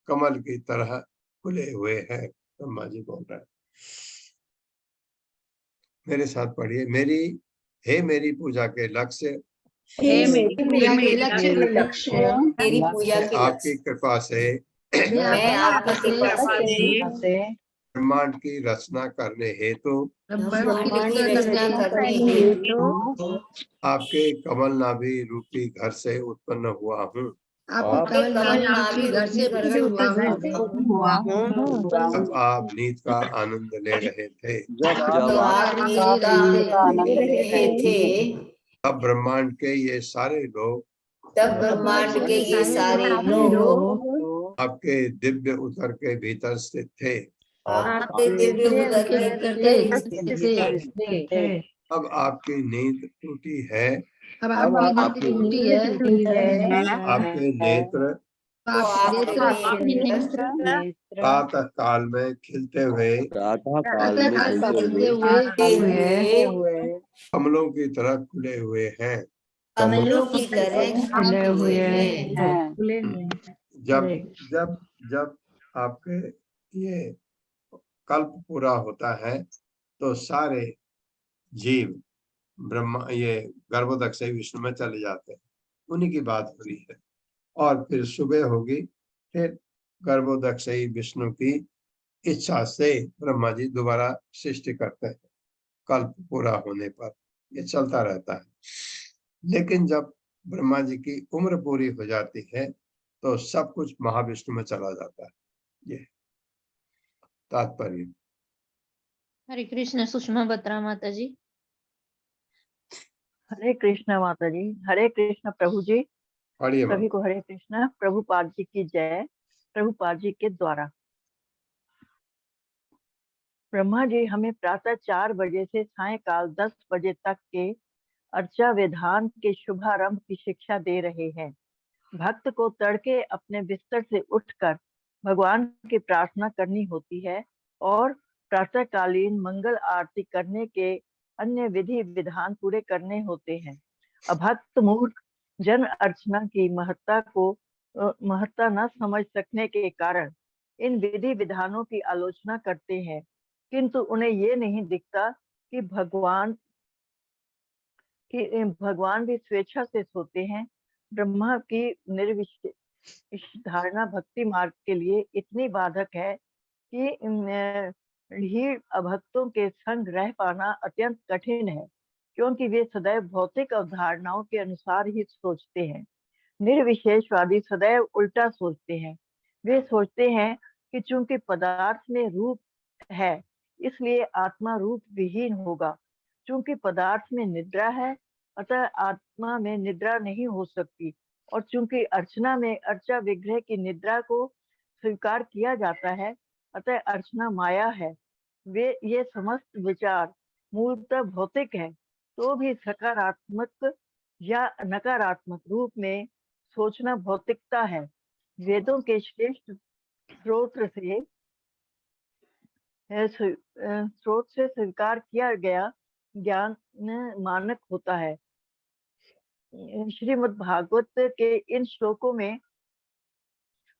Speaker 1: कमल की तरह खुले हुए हैं। ब्रह्मा जी बोल रहे हैं। मेरे साथ पढ़िए। मेरी पूजा के लक्ष्य,
Speaker 5: मेरी पूजा के लक्ष्य मेरी पूजा के
Speaker 1: आपकी कृपा से
Speaker 5: मैं आपकी कृपा से
Speaker 1: ब्रह्मांड की रचना करने हेतु
Speaker 5: ब्रह्मांड की रचना करने हेतु
Speaker 1: आपके कमल नाभि रूपी घर से उत्पन्न हुआ हूँ।
Speaker 5: आपके कमल नाभि घर से हुआ हूँ।
Speaker 1: जब आप नींद का आनंद ले रहे थे,
Speaker 5: जब आप नींद का आनंद ले रहे थे,
Speaker 1: तब ब्रह्मांड के ये सारे लोग आपके दिव्य उदर के भीतर स्थित थे।
Speaker 5: आपके दिव्य उदर से
Speaker 1: अब आपकी नींद टूटी है,
Speaker 5: अब आपकी टूटी है
Speaker 1: आपके नेत्र
Speaker 5: तो आपके नेत्र
Speaker 1: प्रातः काल में खिलते हुए
Speaker 2: प्रातः काल में खिलते हुए
Speaker 1: कमलों की तरह खुले हुए हैं।
Speaker 5: कमलों की तरह खिले हुए हैं।
Speaker 1: जब जब जब आपके ये कल्प पूरा होता है तो सारे जीव ब्रह्मा ये गर्भोदक से विष्णु में चले जाते हैं, उन्हीं की बात हो रही है। और फिर सुबह होगी, फिर गर्भोदक से विष्णु की इच्छा से ब्रह्मा जी दोबारा सृष्टि करते हैं। कल्प पूरा होने पर ये चलता रहता है। लेकिन जब ब्रह्मा जी की उम्र पूरी हो जाती है तो सब कुछ महाविष्णु में चला जाता है। ये तात्पर्य।
Speaker 4: हरे कृष्ण। सुषमा बत्रा माता जी।
Speaker 7: हरे कृष्ण माता जी। हरे कृष्ण प्रभु जी।
Speaker 1: पढ़िए माँ।
Speaker 7: सभी को हरे कृष्ण। प्रभुपाद जी की जय। प्रभुपाद जी के द्वारा ब्रह्मा जी हमें प्रातः 4 बजे से सायकाल 10 बजे तक के अर्चा विधान के शुभारंभ की शिक्षा दे रहे हैं। भक्त को तड़के अपने बिस्तर से उठकर भगवान की प्रार्थना करनी होती है और प्रातःकालीन मंगल आरती करने के अन्य विधि विधान पूरे करने होते हैं। अभक्त मूर्ख जन अर्चना की महत्ता न समझ सकने के कारण इन विधि विधानों की आलोचना करते हैं, किंतु उन्हें ये नहीं दिखता कि भगवान भी स्वेच्छा से सोते हैं। ब्रह्मा की निर्विशेष धारणा भक्ति मार्ग के लिए इतनी बाधक है कि ढीठ अभक्तों के संग रह पाना अत्यंत कठिन है, क्योंकि वे सदैव भौतिक अवधारणाओं के अनुसार ही सोचते हैं। निर्विशेषवादी सदैव उल्टा सोचते हैं। वे सोचते हैं कि चूंकि पदार्थ में रूप है इसलिए आत्मा रूप विहीन होगा। चूंकि पदार्थ में निद्रा है अतः आत्मा में निद्रा नहीं हो सकती, और चूंकि अर्चना में अर्चा विग्रह की निद्रा को स्वीकार किया जाता है अतः अर्चना माया है। वे ये समस्त विचार मूलतः भौतिक है, तो भी सकारात्मक या नकारात्मक रूप में सोचना भौतिकता है। वेदों के श्रेष्ठ स्रोत से स्वीकार किया गया ज्ञान मानक होता है। श्रीमद् भागवत के इन श्लोकों में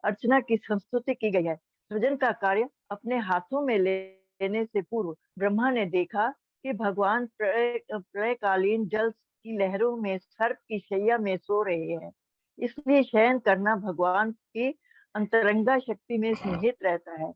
Speaker 7: अर्चना की संस्तुति की गई है। सृजन का कार्य अपने हाथों में लेने से पूर्व ब्रह्मा ने देखा कि भगवान प्रलयकालीन जल की लहरों में सर्प की शैया में सो रहे हैं, इसलिए शयन करना भगवान की अंतरंगा शक्ति में निहित रहता है।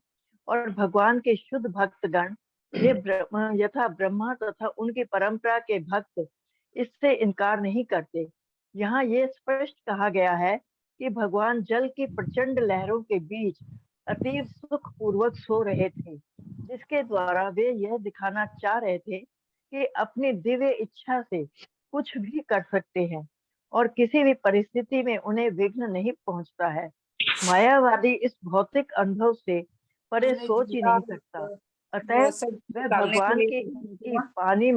Speaker 7: और भगवान के शुद्ध भक्तगण यथा ब्रह्मा तथा उनकी परंपरा के भक्त इससे इनकार नहीं करते। यहाँ ये स्पष्ट कहा गया है कि भगवान जल की प्रचंड लहरों के बीच अतीव सुख पूर्वक सो रहे थे, जिसके द्वारा वे यह दिखाना चाह रहे थे कि अपनी दिव्य इच्छा से कुछ भी कर सकते हैं और किसी भी परिस्थिति में उन्हें विघ्न नहीं पहुंचता है। मायावादी इस भौतिक अनुभव से परे सोच ही नहीं सकता, अतः वह भगवान की पानी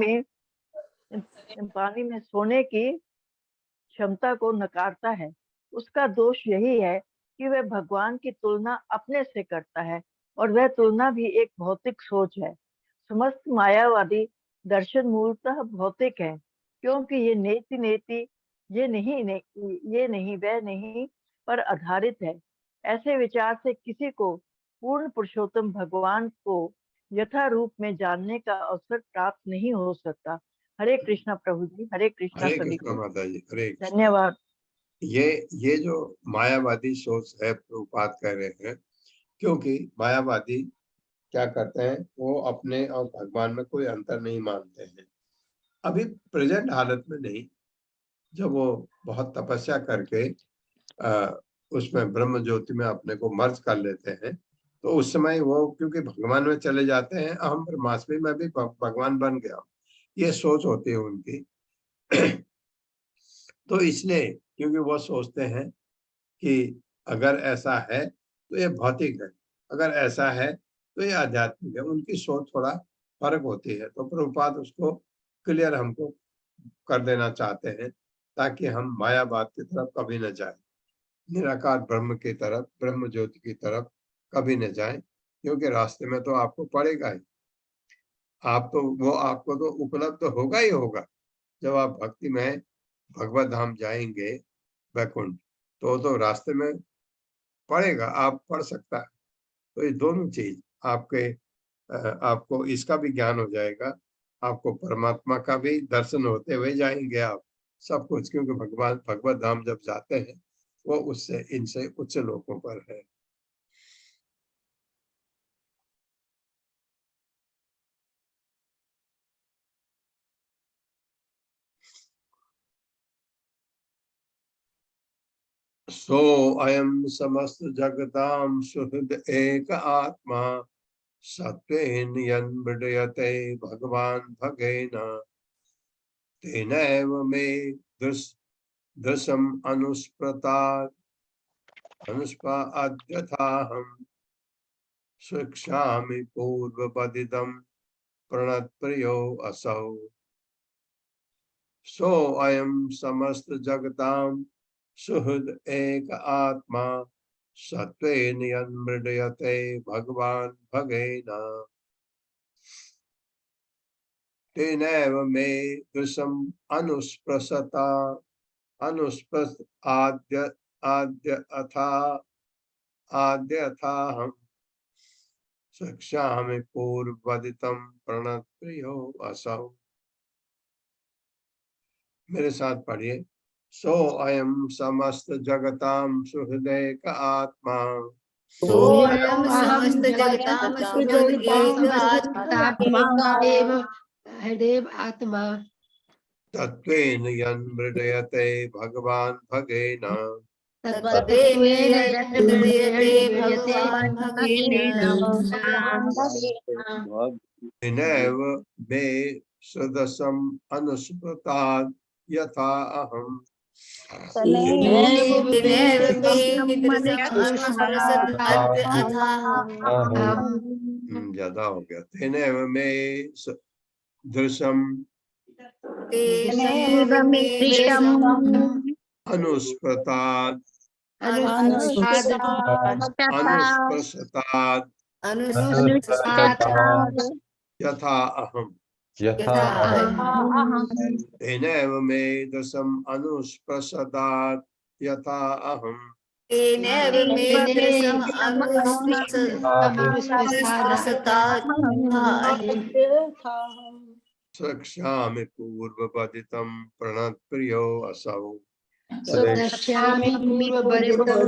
Speaker 7: में सोने की क्षमता को नकारता है। उसका दोष यही है कि वह भगवान की तुलना अपने से करता है, और वह तुलना भी एक भौतिक सोच है। समस्त मायावादी दर्शन मूलतः भौतिक है, क्योंकि ये नेति ये नहीं वह नहीं पर आधारित है। ऐसे विचार से किसी को पूर्ण पुरुषोत्तम भगवान को यथा रूप में जानने का अवसर प्राप्त नहीं हो सकता। हरे कृष्णा प्रभु जी। हरे कृष्णा सभी को।
Speaker 1: माता जी हरे कृष्ण।
Speaker 7: धन्यवाद।
Speaker 1: ये जो मायावादी सोच है प्रभुपाद कह रहे हैं, क्योंकि मायावादी क्या करते हैं, वो अपने और भगवान में कोई अंतर नहीं मानते हैं। अभी प्रेजेंट हालत में नहीं, जब वो बहुत तपस्या करके उसमें ब्रह्म ज्योति में अपने को मर्ज कर लेते हैं, तो उस समय वो क्योंकि भगवान में चले जाते हैं, अहम ब्रह्मास्मि में भी भगवान बन गया, ये सोच होती है उनकी। तो इसलिए क्योंकि वो सोचते हैं कि अगर ऐसा है तो ये भौतिक है, अगर ऐसा है तो ये आध्यात्मिक है। उनकी सोच थोड़ा फर्क होती है, तो प्रभुपाद उसको क्लियर हमको कर देना चाहते हैं ताकि हम मायावाद की तरफ कभी न जाए, निराकार ब्रह्म की तरफ, ब्रह्म ज्योति की तरफ कभी न जाए, क्योंकि रास्ते में तो आपको पड़ेगा ही। आप तो वो आपको तो उपलब्ध होगा ही होगा जब आप भक्ति में भगवत धाम जाएंगे, वैकुंठ, तो रास्ते में पड़ेगा, आप पढ़ सकता है। तो ये दोनों चीज आपको इसका भी ज्ञान हो जाएगा, आपको परमात्मा का भी दर्शन होते हुए जाएंगे आप, सब कुछ, क्योंकि भगवान भगवत धाम जब जाते हैं वो उससे इनसे उच्च लोकों पर है। सो अयम समस्त जगताम सुहृद एक आत्मा सत्वेन यन्मृडयते भगवान भगेन तेनैव मे दृशम अनुस्पाद्यथाहं शिक्षामि पूर्वपदितं प्रणतप्रियो असौ। सो अयम समस्त जगतां सुहृद एक आत्मा सत्वेन यन्मृडयते भगवान भगेन तेनैव मे दृशम् आद्यथाहं शिक्षामि पूर्वपदितं प्रणतप्रियो असौ। मेरे साथ पढ़िए। सो अयम समस्त जगतां सुहृदेक आत्मा
Speaker 5: सोऽयं समस्त जगतां सुहृद एक आत्मा
Speaker 8: एव हृदय आत्मा
Speaker 1: तत्त्वेन यन्मृडयते भगवान भगेन
Speaker 5: तत्त्वेन यन्मृडयते भगवान् भगेन
Speaker 1: तेनैव मे सदसम् अनुस्मृतात् यथा अहम्
Speaker 5: तेनैव मे दृशमनुस्मृतात् यथाहम्।
Speaker 1: ज्यादा हो गया। तेनैव मे दृशम्
Speaker 5: तेनैव मे दृशम्
Speaker 1: अनुस्मृतात् यथा अहम् तेनैव मे दृशम् अनुस्पृशतात् यथा अहम्
Speaker 5: तेनैव मे दृशम् अनुस्पृशतात् यथाहम्।
Speaker 1: शिक्षामि पूर्वपदितं प्रणतप्रियो असौ।
Speaker 8: सदस्यामि पूर्ववदितं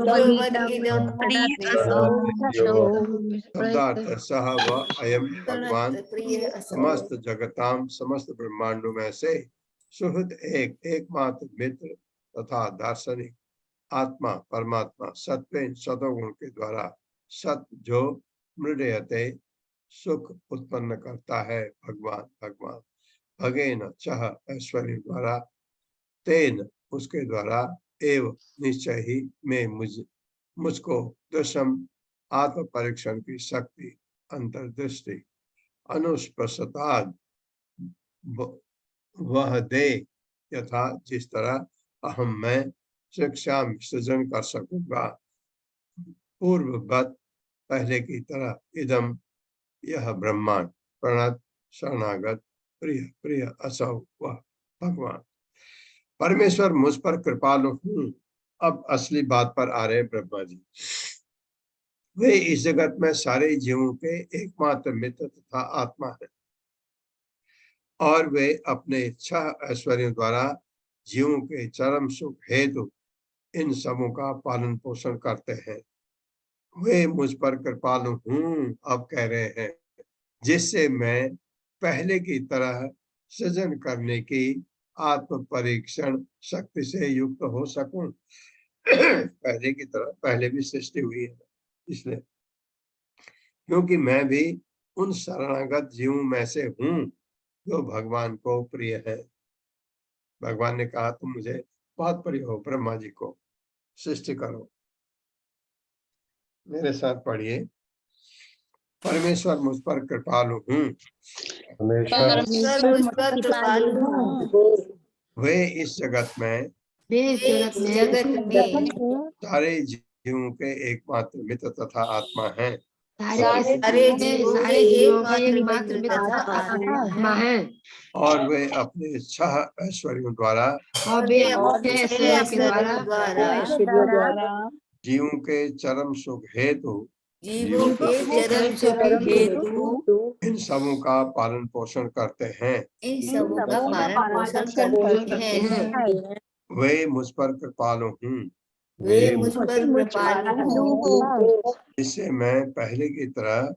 Speaker 1: शब्दार्थ सह व अयम भगवान समस्त जगतां समस्त ब्रह्मांडों में से सुहृद एकमात्र मित्र तथा दार्शनिक आत्मा परमात्मा सत्वेन सतोगुण के द्वारा सत जो मृडयते सुख उत्पन्न करता है भगवान भगेन चह ऐश्वर्य द्वारा तेन उसके द्वारा एव निश्चय ही में मुझको दशम आत्म परीक्षण की शक्ति अंतर्दृष्टि अनुस्पृशताद वह दे यथा जिस तरह अहम मैं शिक्षा सृजन कर सकूंगा पूर्ववत पहले की तरह इदम यह ब्रह्मांड प्रणत शरणागत प्रिय प्रिय असौ वह भगवान परमेश्वर मुझ पर कृपालु हूँ। अब असली बात पर आ रहे ब्रह्मा जी। वे इस जगत में सारे जीवों के एकमात्र मित्र तथा आत्मा है और वे अपने 6 ऐश्वर्यों द्वारा जीवों के चरम सुख हेतु इन सबों का पालन पोषण करते हैं। वे मुझ पर कृपालु हूँ अब कह रहे हैं, जिससे मैं पहले की तरह सृजन करने की आत्म परीक्षण शक्ति से युक्त हो सकूं। पहले की तरह पहले भी सृष्टि हुई है इसलिए, क्योंकि मैं भी उन शरणागत जीवों में से हूँ जो भगवान को प्रिय है। भगवान ने कहा तुम मुझे बहुत प्रिय हो, ब्रह्मा जी को सृष्टि करो। मेरे साथ पढ़िए। परमेश्वर मुझ पर कृपालु हूँ।
Speaker 5: परमेश्वर मुझ पर कृपालु हूँ।
Speaker 1: वे इस जगत में
Speaker 8: वे इस
Speaker 5: वे
Speaker 8: जगत
Speaker 5: इस
Speaker 8: में
Speaker 5: जगत में
Speaker 1: सारे जीवों के एकमात्र मित्र तथा आत्मा हैं।
Speaker 5: सारे जीवों के
Speaker 8: सारे जीवों के
Speaker 5: एकमात्र
Speaker 8: एकमात्र
Speaker 5: मित्र तथा आत्मा
Speaker 8: आत्मा
Speaker 5: है
Speaker 8: है
Speaker 1: और वे अपने छह ऐश्वर्यों द्वारा
Speaker 8: और वे अपने ऐश्वर्य के
Speaker 5: ऐश्वर्यों
Speaker 6: द्वारा
Speaker 1: जीवों के चरम सुख हेतु
Speaker 5: जीवों के चरम सुख हेतु
Speaker 1: इन सबों का पालन पोषण करते हैं।
Speaker 5: इन सबों का पालन पोषण करते हैं।
Speaker 1: वे मुझ पर कृपालु हूँ।
Speaker 5: वे मुझ पर कृपालु हूँ,
Speaker 1: जिससे मैं पहले की तरह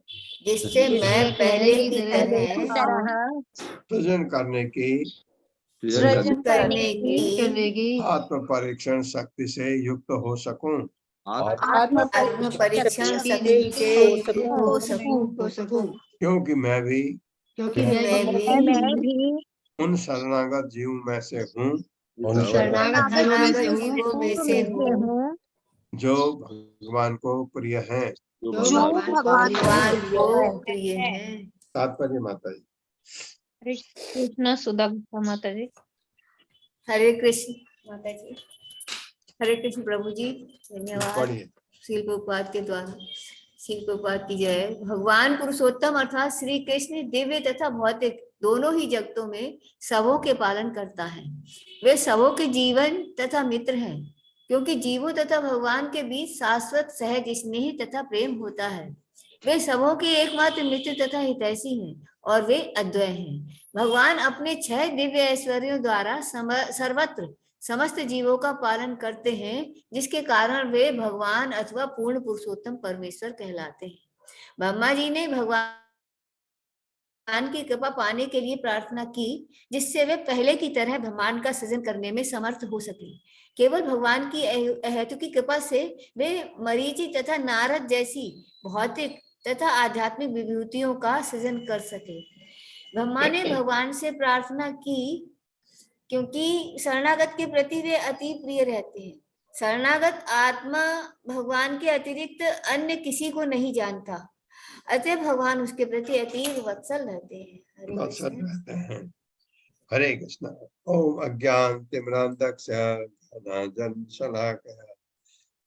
Speaker 5: जिससे मैं पहले की तरह
Speaker 1: सृजन करने की
Speaker 5: सृजन करने
Speaker 8: करने
Speaker 5: की
Speaker 8: की
Speaker 1: आत्म परीक्षण शक्ति से युक्त हो सकूं।
Speaker 5: आत्म परीक्षण शक्ति से युक्त हो सकूं,
Speaker 1: क्योंकि मैं भी
Speaker 8: क्योंकि
Speaker 5: मैं भी
Speaker 1: उन शरणागत जीवों में से हूँ
Speaker 8: शरणागत जीवों में से हूँ
Speaker 5: जीवों में से हूँ,
Speaker 1: जो भगवान को प्रिय हैं।
Speaker 8: जो
Speaker 5: भगवान को प्रिय है।
Speaker 1: तात्पर्य माता जी।
Speaker 4: हरे कृष्ण सुधा माता जी।
Speaker 5: हरे कृष्ण माता जी। हरे कृष्ण प्रभु जी। धन्यवाद।
Speaker 1: पढ़िए।
Speaker 5: श्रील प्रभुपाद के द्वारा श्रील प्रभुपाद की जय। भगवान पुरुषोत्तम अर्थात श्री कृष्ण दिव्य तथा भौतिक दोनों ही जगतों में सबों के पालन करता है। वे सबों के जीवन तथा मित्र हैं, क्योंकि जीवों तथा भगवान के बीच शाश्वत सहज स्नेह तथा प्रेम होता है। वे सबों के एकमात्र मित्र तथा हितैषी हैं और वे अद्वय हैं। भगवान अपने 6 दिव्य ऐश्वर्यों द्वारा सर्वत्र समस्त जीवों का पालन करते हैं, जिसके कारण वे भगवान अथवा पूर्ण पुरुषोत्तम परमेश्वर कहलाते हैं। ब्रह्मा जी ने भगवान की कृपा पाने के लिए प्रार्थना की, जिससे वे पहले की तरह ब्रह्मांड का सृजन करने में समर्थ हो सके। केवल भगवान की अहेतुकी कृपा से वे मरीचि तथा नारद जैसी भौतिक तथा आध्यात्मिक विभूतियों का सृजन कर सके। ब्रह्मा ने भगवान से प्रार्थना की, क्योंकि शरणागत के प्रति वे अति प्रिय रहते हैं। शरणागत आत्मा भगवान के अतिरिक्त अन्य किसी को नहीं जानता, अतः भगवान उसके प्रति अतीव वत्सल रहते हैं।
Speaker 1: वत्सल रहते हैं। हरे कृष्ण। ओम अज्ञान तिमिरान्धस्य ज्ञानाञ्जन शलाकया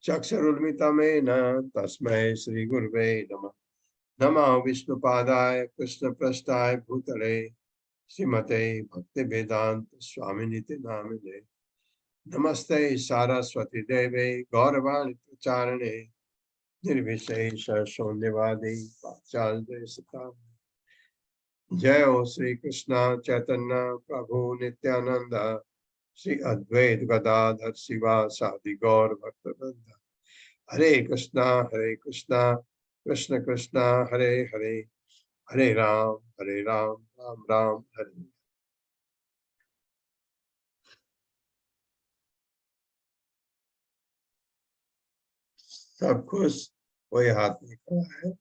Speaker 1: चक्षुरुन्मिलितं तस्मै श्री गुरुवे नमः। नमः विष्णुपादाय कृष्णप्रेष्ठाय भूतले श्रीमते भक्ति वेदांत स्वामिनिति नामिने। नमस्ते सारस्वती देवे गौरवाणी प्रचारणे निर्विशेष शून्यवादी पाश्चात्य सिद्धांत। जय हो श्री कृष्ण चैतन्य प्रभु नित्यानंद श्री अद्वैत गदाधर शिवासादि गौर भक्तवृंद। हरे कृष्णा कृष्ण कृष्ण हरे हरे, हरे राम राम राम हरे। सब खुश कोई हाथ नहीं खड़ा है।